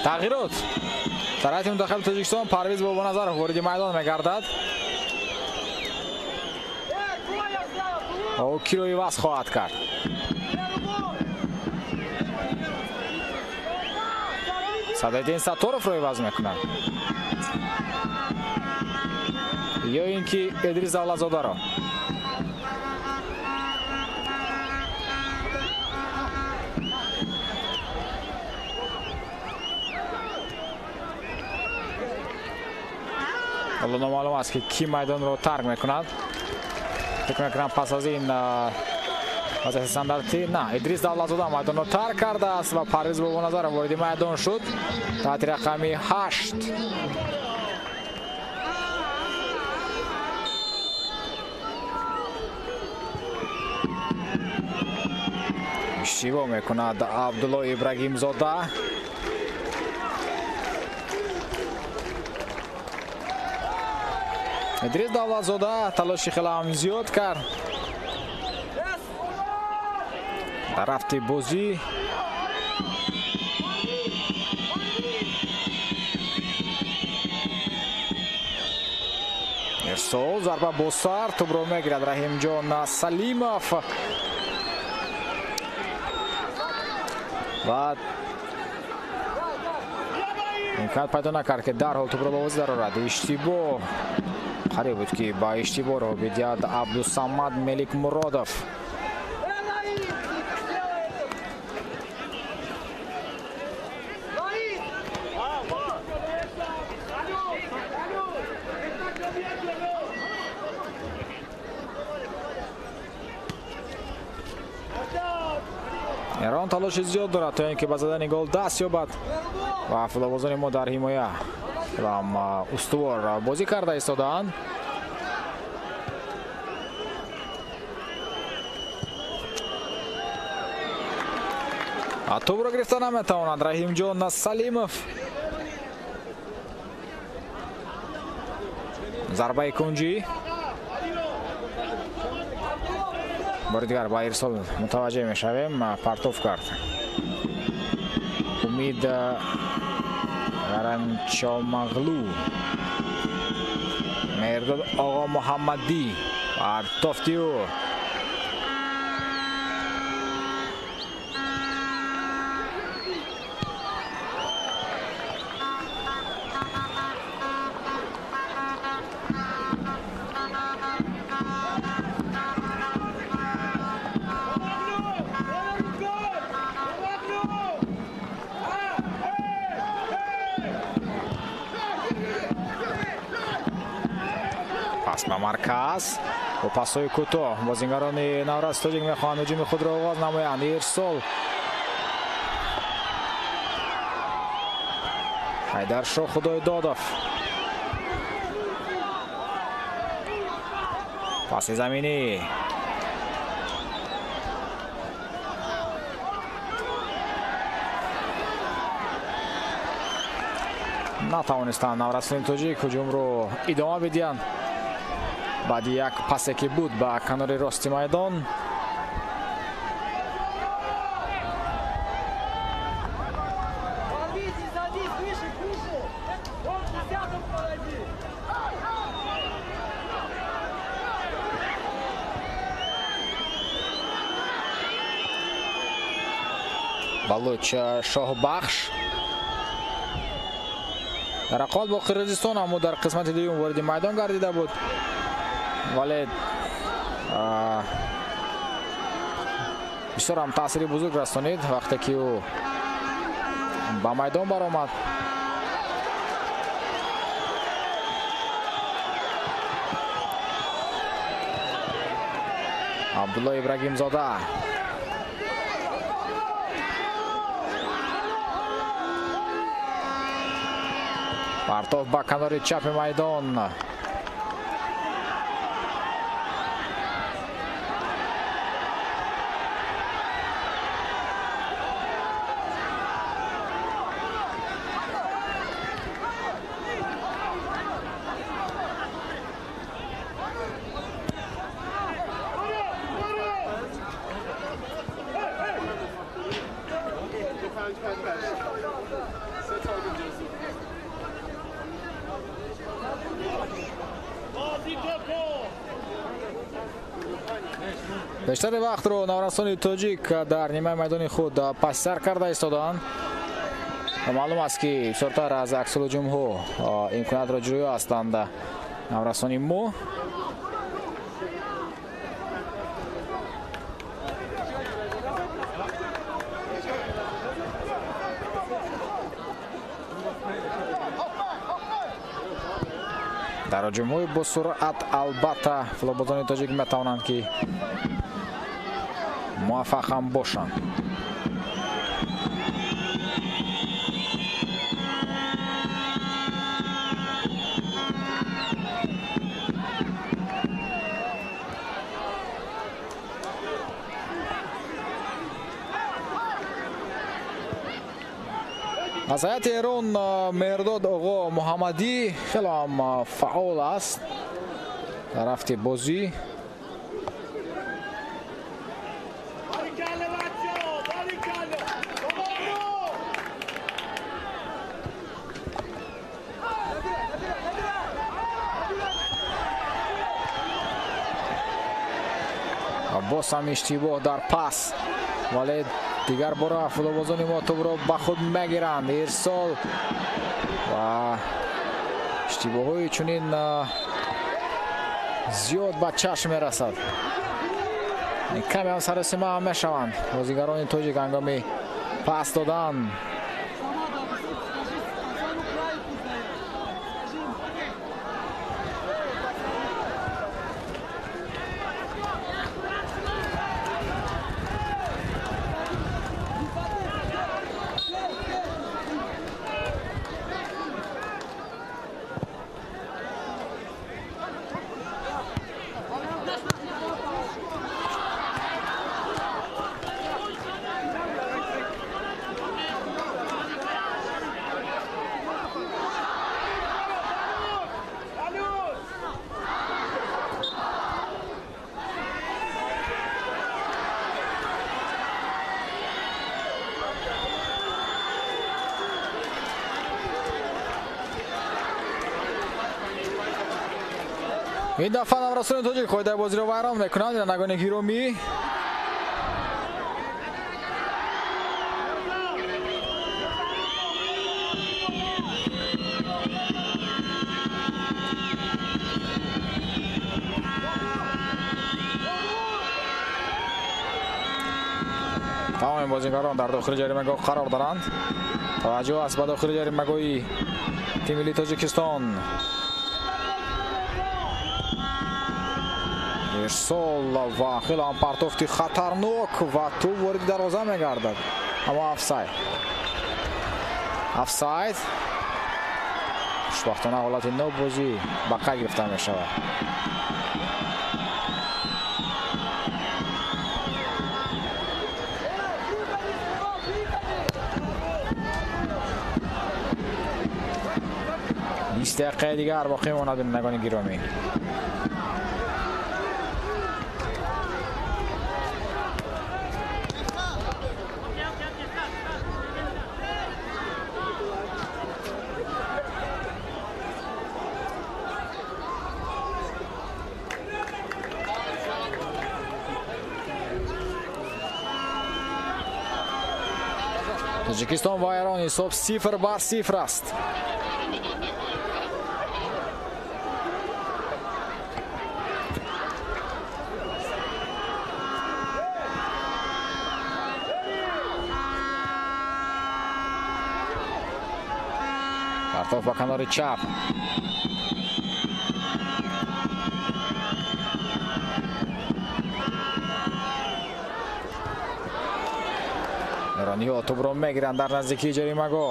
тағйирот дар ҳайати мунтахаби Тоҷикистон. Парвиз Бобоназаров вориди майдон мегардад. ӯ киро иваз хоҳад кард? Садриддин Сатторовро иваз мекунад ё ин ки Идрис Давлатзодаро? ҳоло номаълум аст ки кӣ майдонро тарк мекунад. фикр мекунам пас аз ин вазъияти стандартӣ на, Идрис Давлатзода майдонро тарк кардааст ва Парвиз Бобоназаров вориди майдон шуд. таҳти рақами 8 иштибоҳ мекунад Абдулло Ибрагимзода. Идрис Давлатзода талоши хеле ҳам зиёд кард дар рафти бозӣ. ирсол зарба бо сар. тӯбро мегирад Раҳимҷон Салимов ва имконият пайдо накард ки дарҳол тӯбро ба бозӣ дарорад. иштибоҳ қариб буд ки ба иштибоҳро бидиҳад Абдусамад Меликмуродов. эрон талоши зиёд дорад то ин ки ба задани гол даст ёбад ва футболбозони мо дар ҳимоя ҳам устувор бозӣ карда истодаанд. тӯбро гирифта наметавонад Раҳимҷон Салимов. зарбаи кунҷӣ бори дигар ба ирсол мутаваҷҷеҳ мешавем. партов кард умид Гаранчомағлу. Мердод Оғо Муҳаммадӣ партофтиӯ ба марказ бо пасҳои кӯтоҳ бозингарони Навраси Тоҷик мехоҳанд ҳуҷуми худро оғоз намоянд. ирсол Ҳайдаршоҳ Худойдодов паси заминӣ натавонистанд Наврасилони Тоҷик ҳуҷумро идома бидиҳанд. баъди як пасе ки буд ба канори рости майдон. балуч шоҳбахш дар рақобат бо қирғизистон ҳам дар қисмати дуюм вороди майдон гардида буд, вале бисёр ҳам таъсири бузург расонид вақте ки ӯ ба майдон баромад. абдулло ибрагимзода партов ба канори чапи майдон. бештари вақтро наврастони тоҷик дар нимаи майдони худ пастсар карда истоданд. маълум аст ки бисёртар аз аксулҳуҷумҳо имкониятро ҷӯё ҳастанд наврастони мо. дар ҳуҷумҳои босуръат албатта футболбозони тоҷик метавонанд ки муваффақ ҳам бошанд. аз ҳайати эрон меҳрдод оғо муҳаммадӣ хеле ҳам фаъол аст дар рафти бозӣ. боз ҳам иштибоҳ дар пас, вале дигар бора футболбозони мо тӯбро ба худ мегиранд. ирсол ва иштибоҳҳои чунин зиёд ба чашм мерасад. каме ҳам саросима ҳам мешаванд бозигарони тоҷик ҳангоми пас додан. این دفعه نورستان توجیک خواهد بازی رو ویران میکنند. نگاه گیرومی تمام بازیگران در داخل جریمه‌گاه قرار دارند. توجه است به داخل جریمه‌گاهی تیم ملی تاجیکستان. ارسال و خیلی هم پرتافتی خطرناک و تو وارد دروازه میگردد، اما افساید خوشبختانه حالت نو بازی بقا گرفته می شود. بیست دقیقه دیگر باقی ماند بینندگان گرامی. Тоҷикистон ва Эрон ҳисоб 0-0 аст. партоф ба канори чап. эрониҳо тӯбро мегиранд дар наздикии ҷаримагоҳ.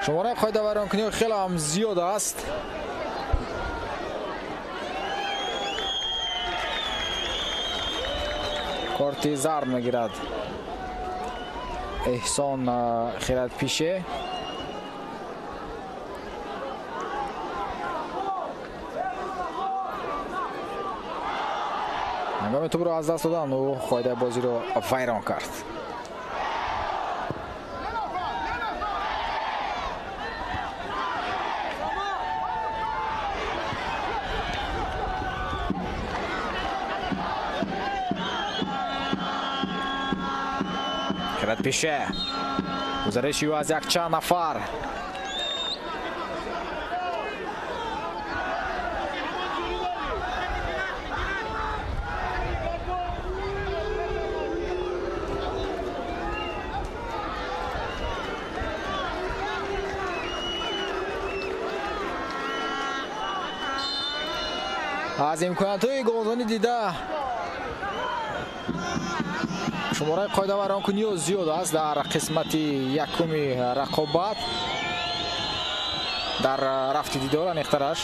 шумораи қоидавайронкунӣ хеле ҳам зиёд аст. корти зард мегирад эҳсон хиратпише. ҳангоми тӯбро аз даст додан ӯ қоидаи бозиро вайрон кард. хиратпише гузариши ӯ аз якчанд нафар. аз имкониятҳои голзонӣ дида шумораи қоидавайронкуниҳо зиёд аст дар қисмати якуми рақобат дар рафти дидор аниқтараш.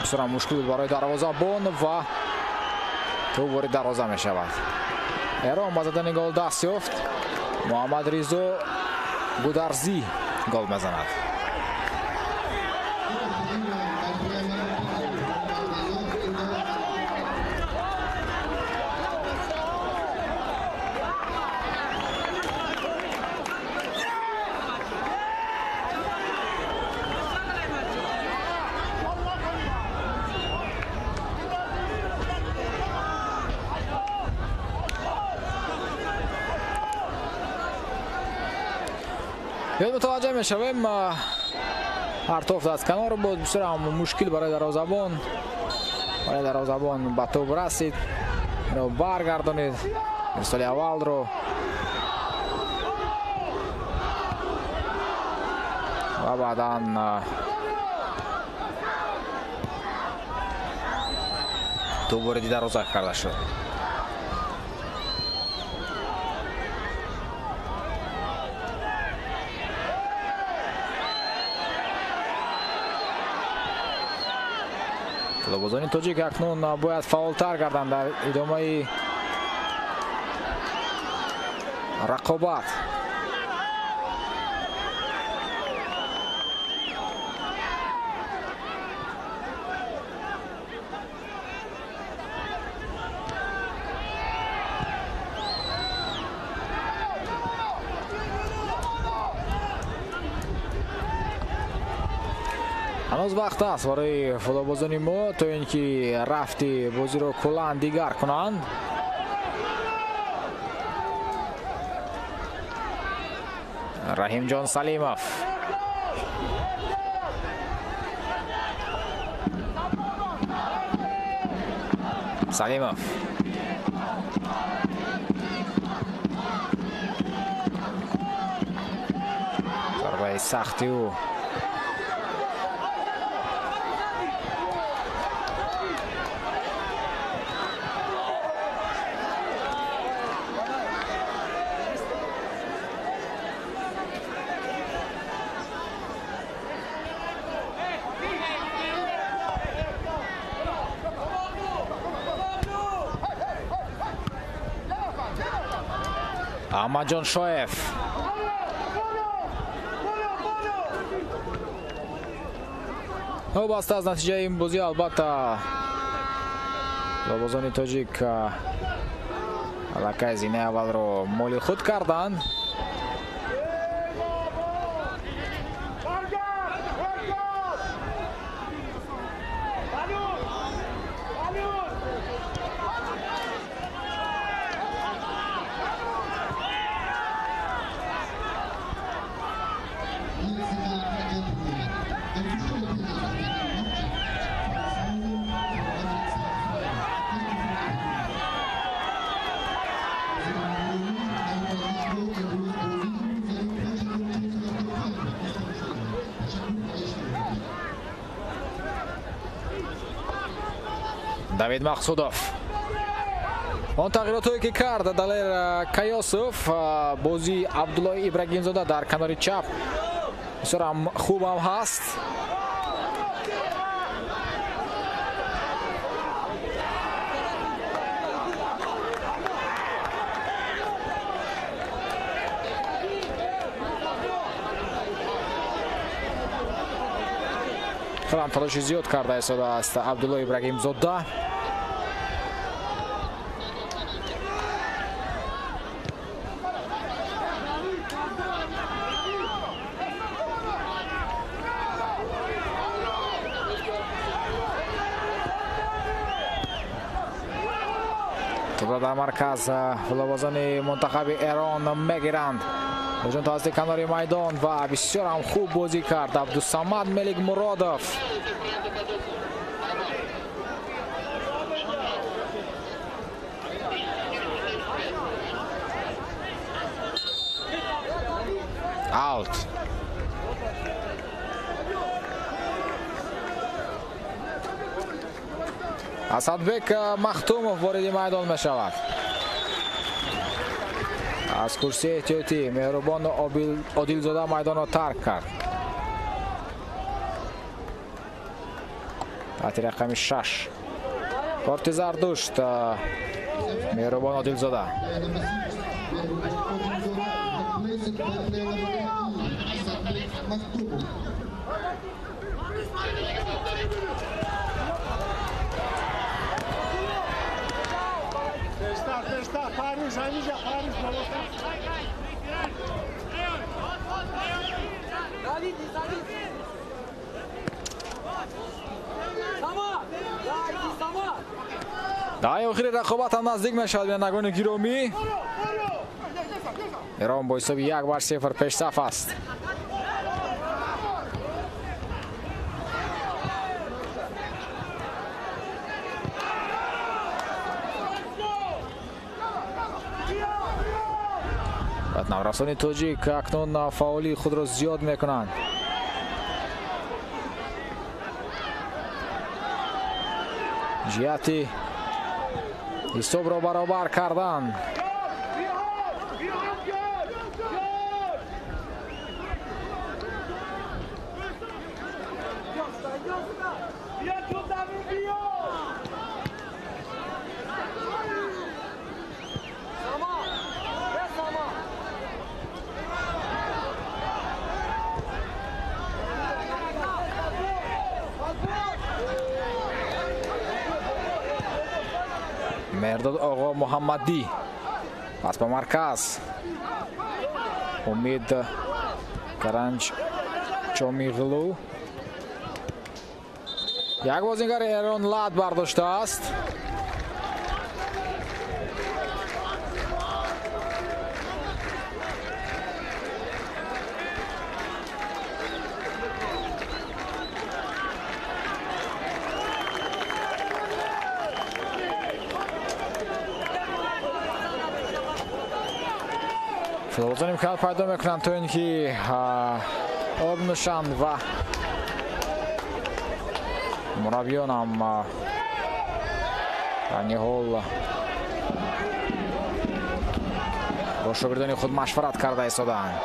бисёр мушкил буд барои дарвозабон ва тӯб ворид дарвоза мешавад. Эрон ба задани гол даст ёфт. Муҳаммадризо гударзӣ гол мезанад. ёд мутаваҷҷеҳ мешавем партоф дастканор буд. бисёр мушкил барои дарвозабон ба тӯб расид, баргардонид ирсоли аввалро. ва баъдан тӯб вориди дарвоза карда шуд. футболбозони тоҷик акнун бояд фаъолтар гарданд дар идомаи рақобат. ҳанӯз вақт аст барои футболбозони мо то ин ки рафти бозиро куллан дигар кунанд. раҳимҷон салимов зарбаи сахти ӯ. аҳмадҷон шоев вобаста аз натиҷаи ин бозӣ албатта футболбозони тоҷик аллакай зинаи аввалро моли худ карданд. давид мақсудов. он тағйиротое ки кард Далер Кайосов, бозии Абдуллои Ибрагимзода дар канори чап бисёр ҳам хубам ҳаст. хелам талоши зиёд карда истодааст Абдуллои Ибрагимзода. тӯбро дар марказ лавозани мунтахаби Эрон мегиранд. ҳуҷум тавассути канори майдон ва бисёр ҳам хуб бозӣ кард Абдусамад Меликмуродов. аут. Асадбек Махтумов вориди майдон мешавад. аз курсии эҳтиётӣ Меҳрубон Одилзода майдонро тарк кард. таҳти рақами 6 корти зардушт Меҳрубон Одилзода. даҳаи охири рақобат ҳам наздик мешавад бинандагони гиромӣ. Эрон бо ҳисоби 1-0 пешсаф аст. наврасони тоҷик акнун фаъолии худро зиёд мекунанд. ҷиҳати ҳисобро баробар карданд. мердод оғо муҳаммадӣ пас ба марказ умид гаранҷ чомиғлу. як бозингари Эрон лад бардоштааст. филозони имконот пайдо мекунанд то ин ки об нӯшанд ва мураббиён ҳам ранги ҳол бо шогирдони худ машварат карда истодаанд.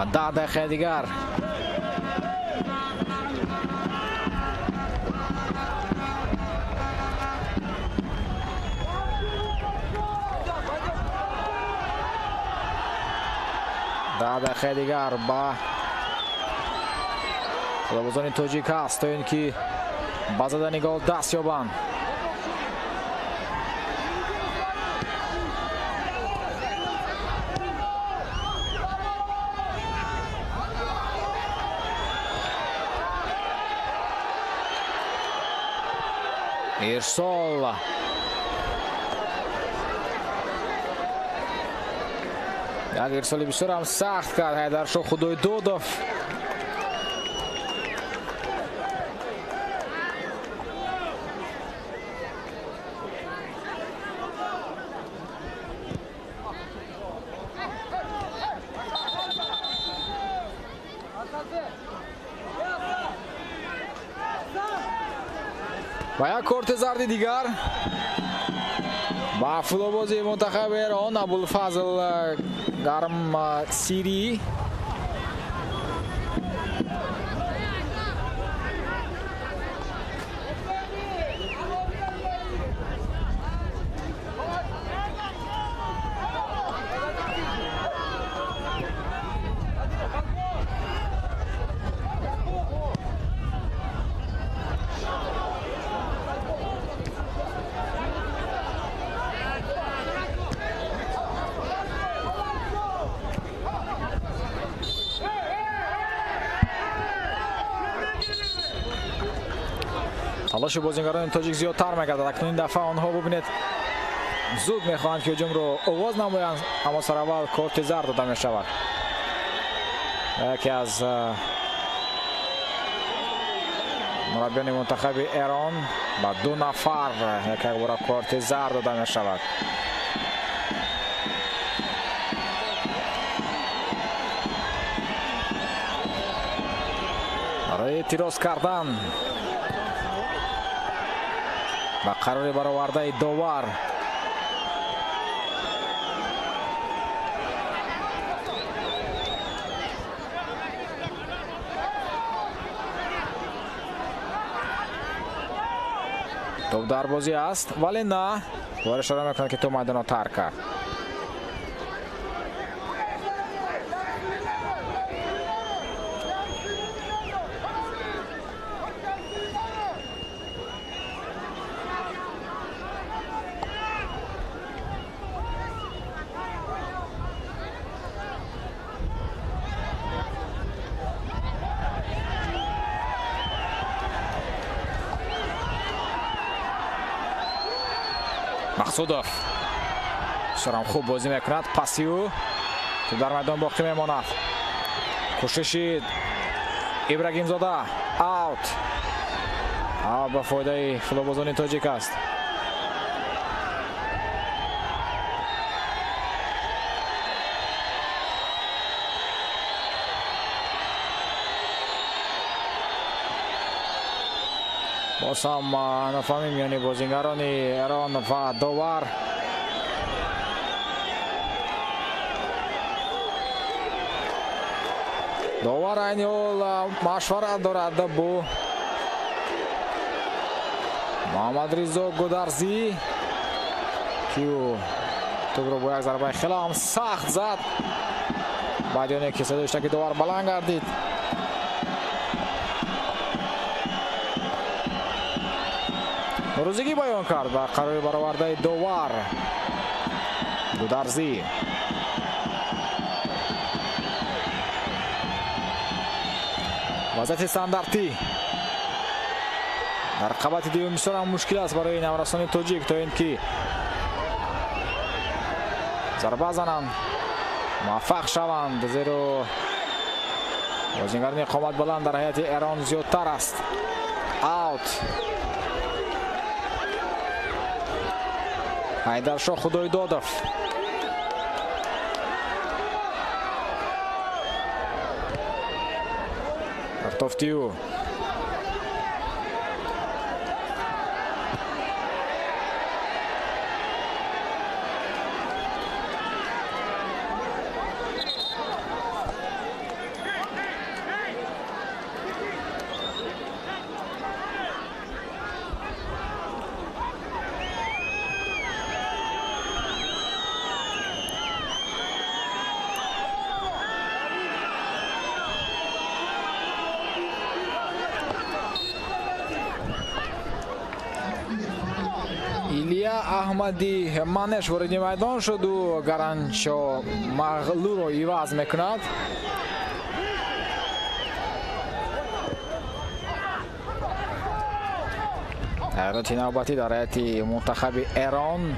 و 10 دقیقه دیگر با خدابازان توجیک هست تا اینکه با زدن گل دست یابند. ارسال یک ارسال بسیار هم سخت کرد حیدرشاه خدای دودوف. و یک کارت زرد دیگر با فوتبالبازی منتخب ایران ابوالفضل گرم سیری. تلاش بازیگران تاجیک زیادتر می‌گردد. اکنون این دفعه آنها ببینید زود می‌خواهند که هجوم رو آغاز نمایند، اما سر اول کارت زرد داده می‌شود. یکی از مربیان منتخب ایران با 2 نفر یک بار کارت زرد داده می‌شود. برای اعتراض کردن و قرار برآورده داور توپ در بازی است، ولی نه داور اشاره میکنه که تو میدان رو ترک کرد. مقصودوف سرم خوب بازی میکند. پاسیو تو در میدان باقی میماند. کوشش ابراهیم زاده اوت به فایده فوتبالبازان تاجیک است. باز هم نفهمیم یعنی بازیگران ایران و داور این حال مشورت دارد با محمد رضا گودرزی که توپ رو با یک ضربه خیلی هم سخت زد. بعد یعنی که صدایش که داور بلند گردید. روزگی بیان کرد و قرار برآورده داور گودرزی. وضعیت استانداردی در رقابت دوم بسیار هم مشکل است برای نورسان تاجیک تا اینکه ضربه زنند موفق شوند، زیرا بازیگران قامت بلند در هیئت ایران زیادتر است. اوت حیدرشاه خدایدادov ارتوفتیو احمدی منش وارد میدان شد و گرانچو مغلو رو عوض میکند. حیرت نوبتی در هیئت منتخب ایران.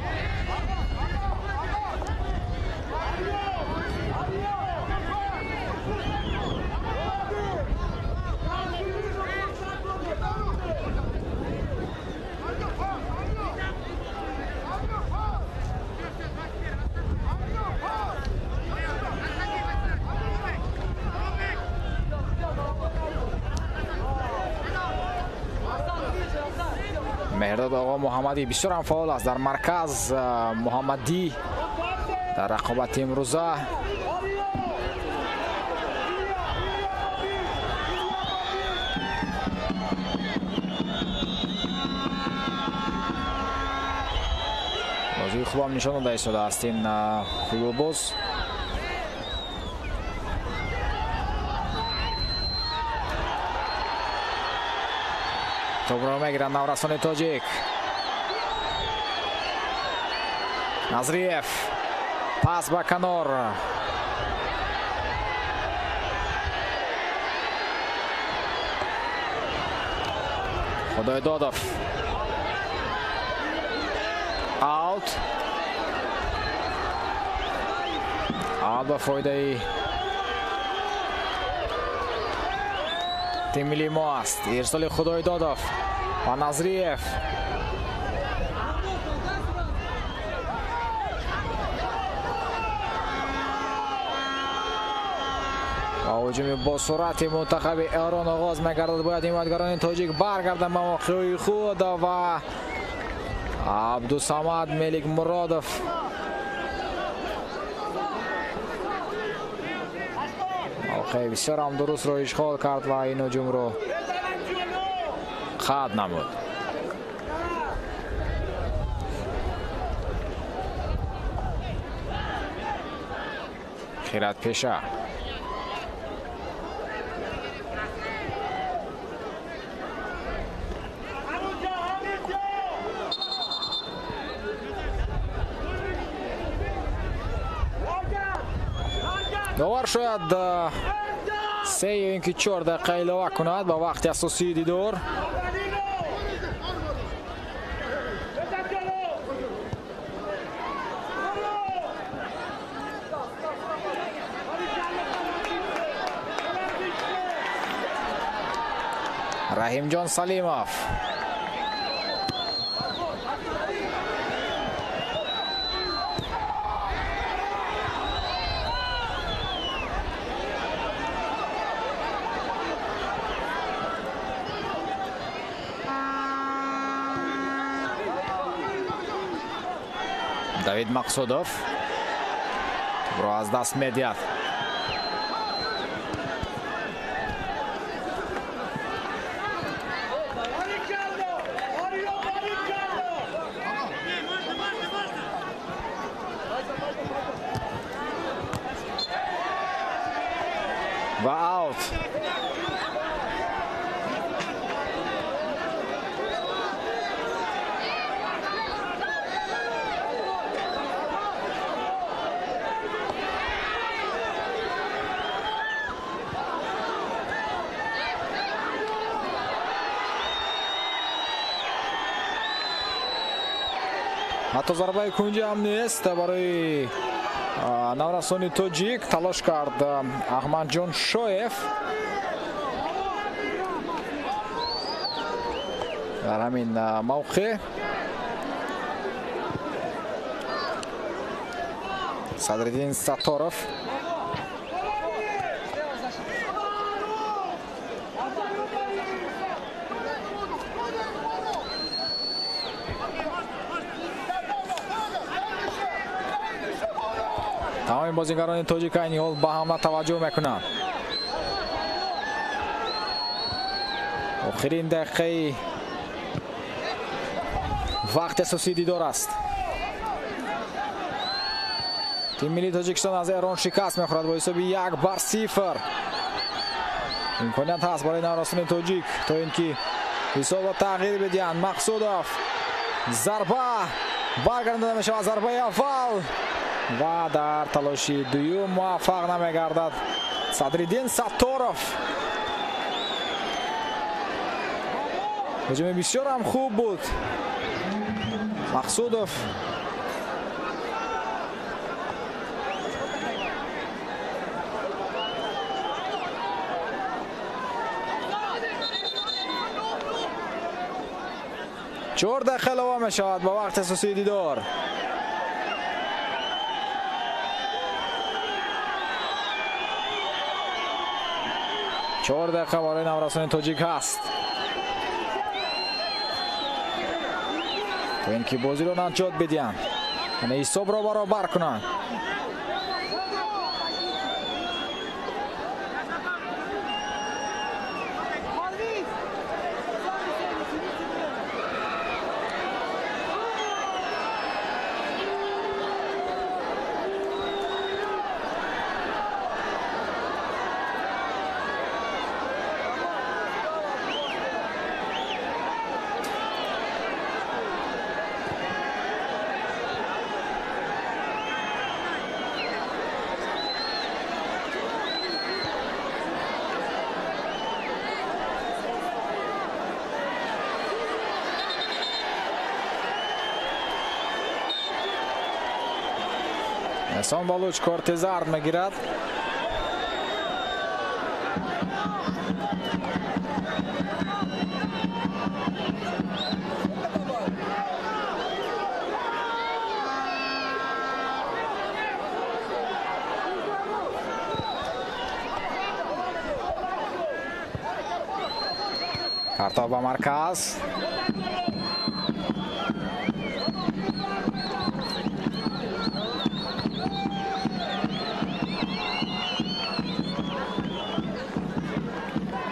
مهرداد آقا محمدی بسیار هم فعال است در مرکز. محمدی در رقابت امروزه بازی خوب هم نشان داده شده است این فوتبالباز. توپ را میگیرند نورستان تاجیک. نظریف پاس به کنار. خدای دادف اوت به فایده تیم ملی ما است. ارسال خدای دادف و نظریف. هجوم با سرعت منتخب ایران آغاز می‌گردد. باید حمایتگران تاجیک برگردند به موقع خود و عبدالصمد ملک مرادف موقع بسیار هم درست رو اشغال کرد و این هجوم رو خط نمود. خیرت پیشه داور شاید 3 یا اینکه 4 دقیقه اضافه کند به وقت اساسی دیدار. رحیم جان سلیموف давид мақсудов رو از دست می‌دهد. و اوت. حتی ضربه کنجی هم نیست برای نورستان تاجیک. تلاش کرد احمد جان شایف در همین موقع. صدرالدین ستارف تمام بازیگران تاجیک این حال به حمله توجه میکنند. آخرین دقیقه وقت اساسی دیدار است. تیم ملی تاجیکستان از ایران شکست میخورد با حساب 1-0. امکانیت هست برای نورستان تاجیک تا اینکه حساب تغییر بدهند. مقصودوف ضربه برگردانده میشه و ضربه اول و در تلاشی دوم موفق نمیگردد صدرالدین ستارف. هجوم بسیار هم خوب بود. مقصودوف چهار دقیقه اضافه میشود با وقت اساسی دیدار. چهار دقیقه برای نورستان تاجیک هست. تو این که بازی رو نجات بدین، یعنی حساب رو برابر کنن. احسان بالوچ کارت زرد میگیرد. پرتاب به مرکز.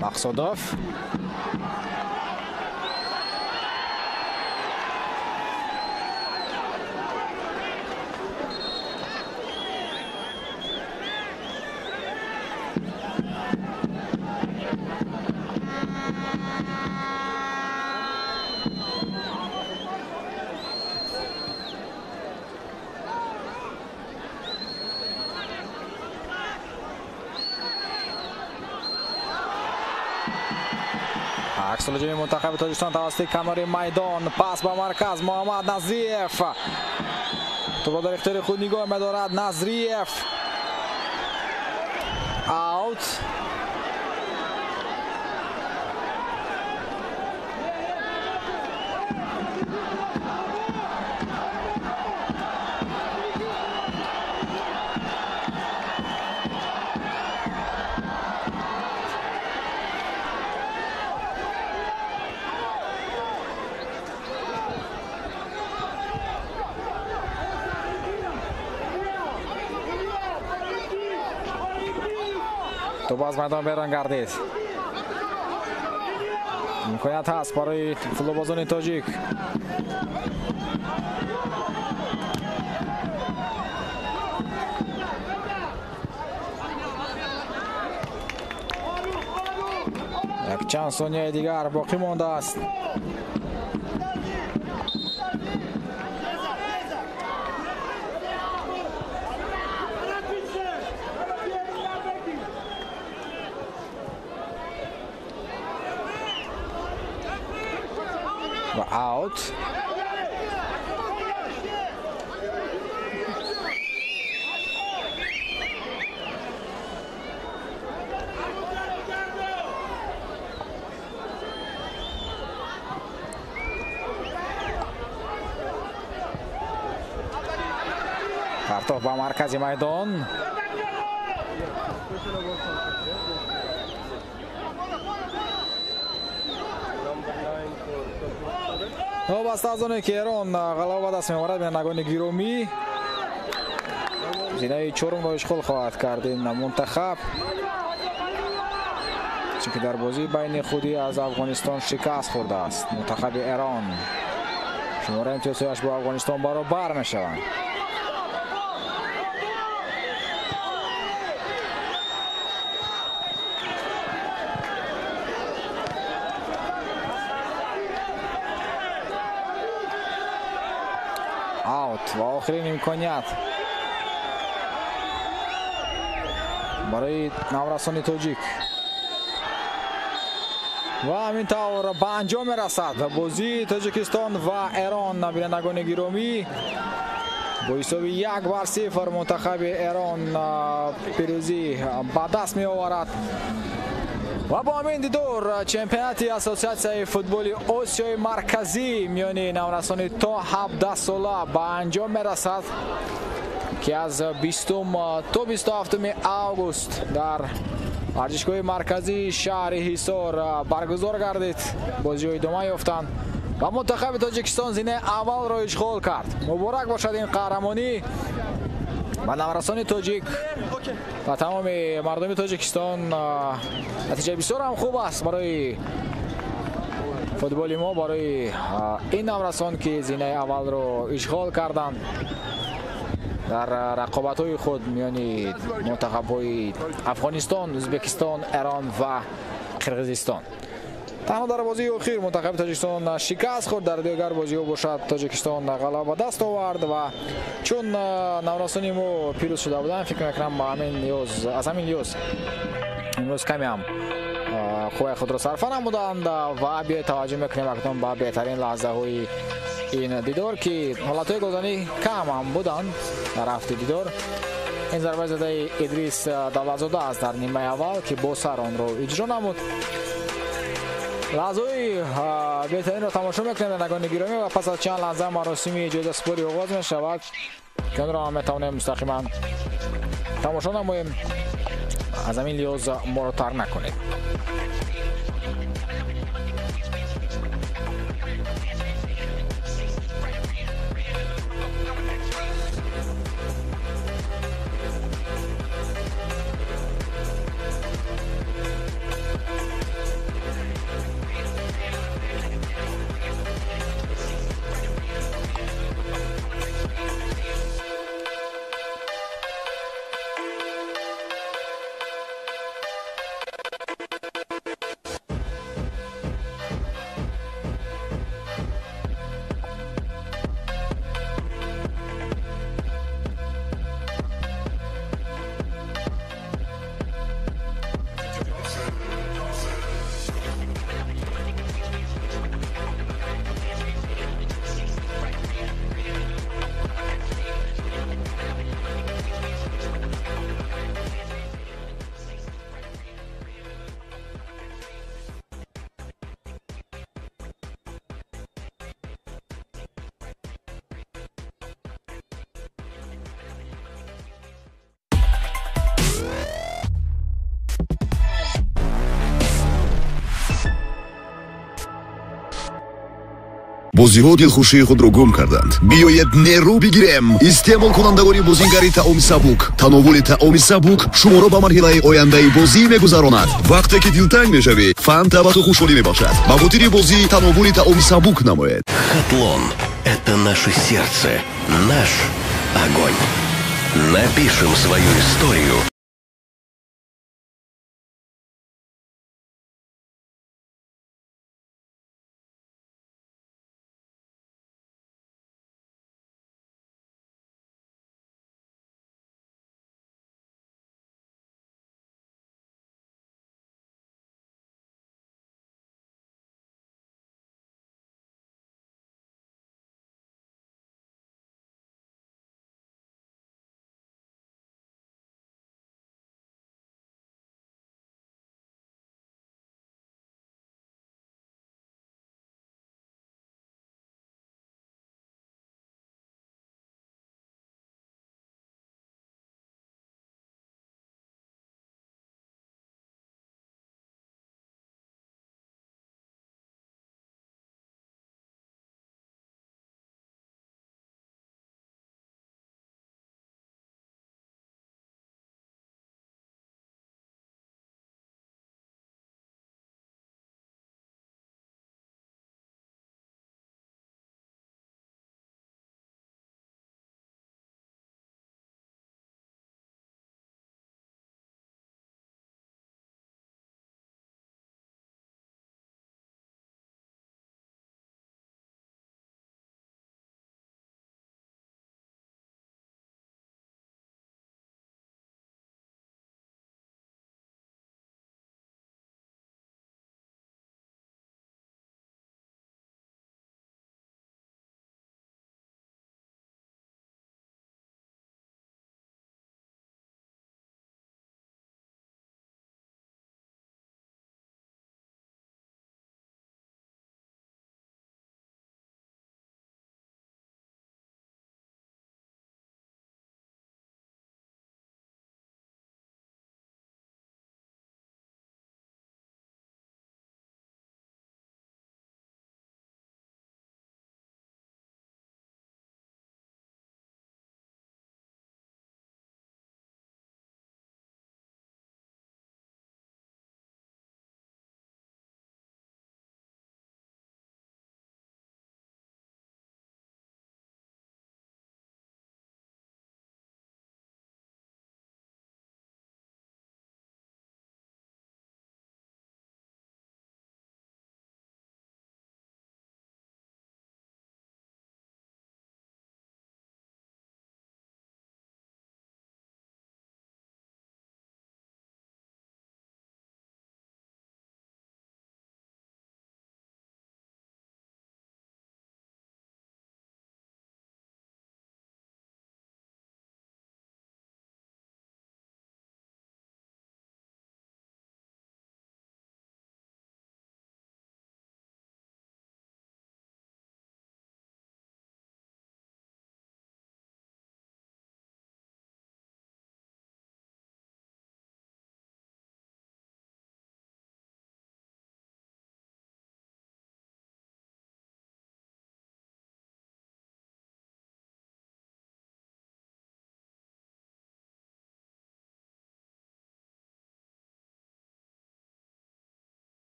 مقصودوف عکس العمل منتخب تاجیکستان توسط کنار میدان. پاس به مرکز محمد نظریف. تو در اختیار خود نگاه می‌دارد. نظریف اوت. تو باز میدان بیرون گردید. امکانیت هست برای فوتبالبازان تاجیک. یک چند ثانیه دیگر باقی مانده است. و اوت. پرتاب به مرکز میدان. وابسته از آنه که ایران غلبه به دست می‌آورد به نگان گیرومی زینه چهارم را اشغال خواهد کرد این منتخب، چون که در بازی بین خودی از افغانستان شکست خورده است. منتخب ایران شماره امتیازش با افغانستان برابر می‌شوند. اوت و آخرین امکانیت برای نورسان تاجیک و همینطور به انجام رسد بازی تاجیکستان و ایران. بینندگان گرامی، با حساب 1-0 منتخب ایران پیروزی به دست می آورد و با همین دیدار چمپیونات اساسیاسیون فوتبال آسیای مرکزی میان نورسان تا 17 ساله به انجام میرسد که از 20 تا 27 آگوست در ورزشگاه مرکزی شهر حصار برگزار گردید. بازی های ادامه یافتند و منتخب تاجیکستان زینه اول را اشغال کرد. مبارک باشد این قهرمانی و نورسان تاجیک و تمام مردم تاجیکستان. نتیجه بسیار هم خوب است برای فوتبال ما، برای این نورسان که زینه اول رو اشغال کردند در رقابت‌های خود میان منتخب‌های افغانستان، ازبکستان، ایران و قرقیزستان. تنها در بازی اخیر منتخب تاجیکستان شکست خورد، در دیگر بازی‌ها باشد تاجیکستان غلبه دست آورد و چون نورسان ما پیروز شده بودند فکر می‌کنم از همین لیاز امروز کمی هم خواه خود را صرفه نمودند و بیا توجه میکنیم اکنون با بهترین لحظه های این دیدار که حالت های گذانی کم هم بودند در هفته دیدار. این ضربه زده ادریس دولتزاده است در نیمه اول که با سر آن را اجرا نمود. لحظه های بهترین را تماشا میکنیم در نگاه گرامی و پس از چند لحظه مراسم جایزه سپاری آغاز می شود که آن را هم میتوانیم مستقیما تماشا نماییم. از همین لیاز ما را ترک نکنید. бозиҳо дилхушии худро гум карданд. биёед нерӯ бигирем. истеъмол кунандагони бозингари таоми сабук. тановули таоми сабук шуморо ба марҳилаи ояндаи бозӣ мегузаронад. вақте ки дилтанг мешавӣ, фанта ба ту хушҳолӣ мебахшад. ба хотири бозӣ тановули таоми сабук намоед. Хатлон – это наше сердце, наш огонь. Напишем свою историю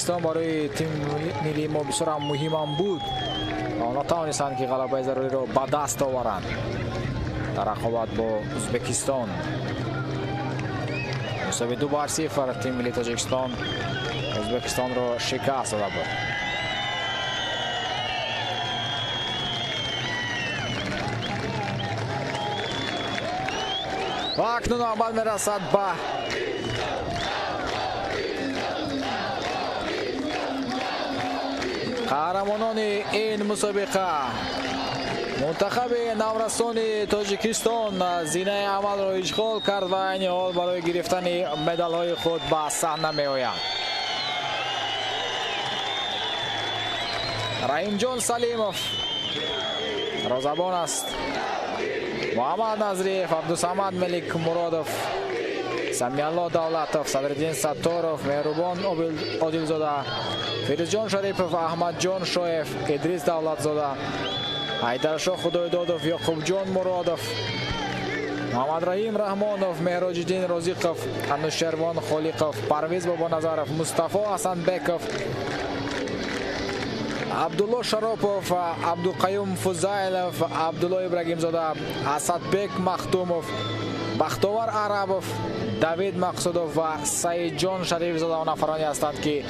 تاجیکستان برای تیم ملی ما بسیار مهم بود. آنها توانستند که غلبه ضروری را به دست آورند در رقابت با ازبکستان. مساوی 2-0 تیم ملی تاجیکستان ازبکستان را شکست داده بود. و اکنون آمد میرسد به قهرمانان این مسابقه. منتخب نورستان تاجیکستان زینه عمل را اشغال کرد و این حال برای گرفتن مدال های خود به صحنه می آید. رحیم جان سلیموف روزبان است. محمد نظریف، عبدالصمد ملک مرادوف، سمیالله دولتوف، صدرالدین ستارов، مهربان عادلزاده، فیروزجان شریفов، احمد جان شایف، ادریس دولتزاده، حیدرشاه خدایدادov، یعقوب جان مرادوف، محمد رحیم رحمانov، مهراجالدین رازیقov، انوشیروان خالقov، پرویز بابانظرov، مصطفی حسنبekov، عبدالله شراپov، عبدالقیوم فضایلov، عبدالله ابراهیمزاده، اسدبek مختومov، بختاور عربov، دوید مقصودov و سعید جان شریف زاده آن نفرانی هستند که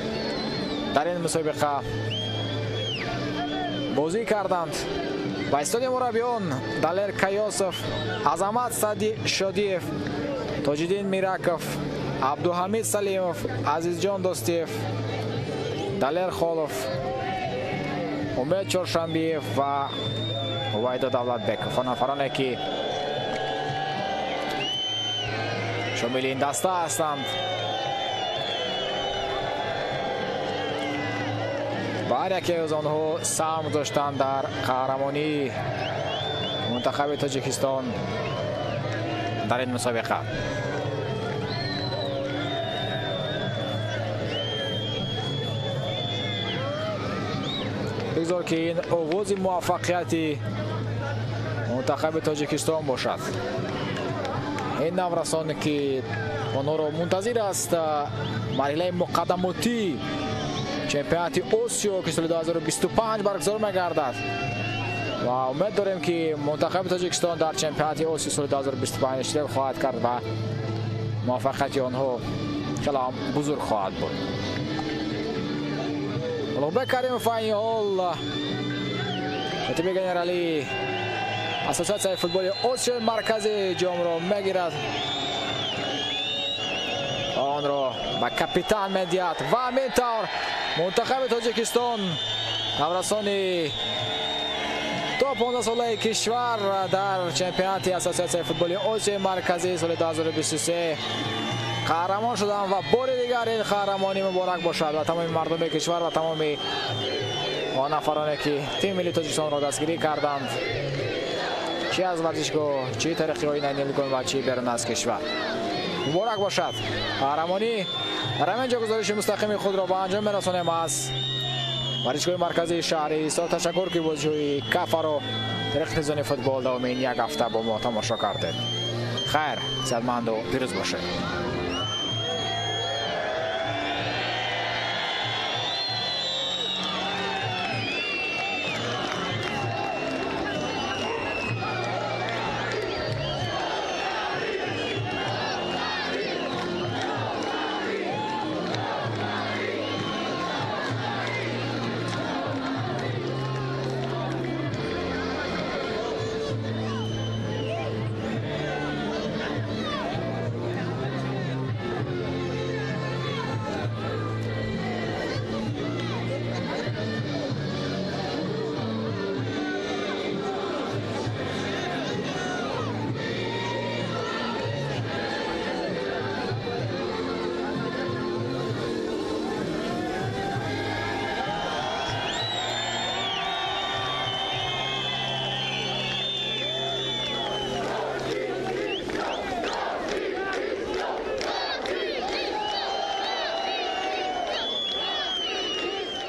در این مسابقه بازی کردند. و استادیوم مربیان دلیر کیاسov، عظمت شادیف، تاجالدین میرکov، عبدالحمید سلیمov، عزیز جان دوستیف، دلیر خالov، امید چهارشنبیف و وحید دولتبek نفرانی که شامل این دسته هستند. و هر یکی از آنها سهم داشتند در قهرمانی منتخب تاجیکستان در این مسابقه. بگذار که این آغاز موفقیتی منتخب تاجیکستان باشد. این نورستان که آنها را منتظر است مرحله مقدماتی چمپیونات آسیا که سال 2025 برگزار می‌گردد و امید داریم که منتخب تاجیکستان در چمپیونات آسیا سال 2025 اشتراک خواهد کرد و موفقیت آنها خیلی بزرگ خواهد بود. البته کریم فاین هول کتیب گنرالی اساسیاسیون فوتبال آسیا مرکزی جام را میگیرد. آن را با کاپیتان مدیات و همینطور منتخب تاجیکستان نورستانی تا 15 ساله کشور در چمپیونات اساسیاسیون فوتبال آسیا مرکزی سال 2023 قهرمان شدند و بار دیگر این قهرمانی مبارک باشد و تمام مردم کشور و تمام آن نفرانی که تیم ملی تاجیکستان را دستگیری کردند، چه از ورزشگاه، چه تاریخی نینیلگون و چه بیرون از کشور. مبارک باشد. قهرمانی در همینجا گزارش مستقیم خود را به انجام می‌رسانیم از ورزشگاه مرکزی شهر ایسا. تشکر که بازی‌های کف را در اختزان فوتبال دوام این یک هفته با ما تماشا کردید. خیر، صحتمند و پیروز باشید.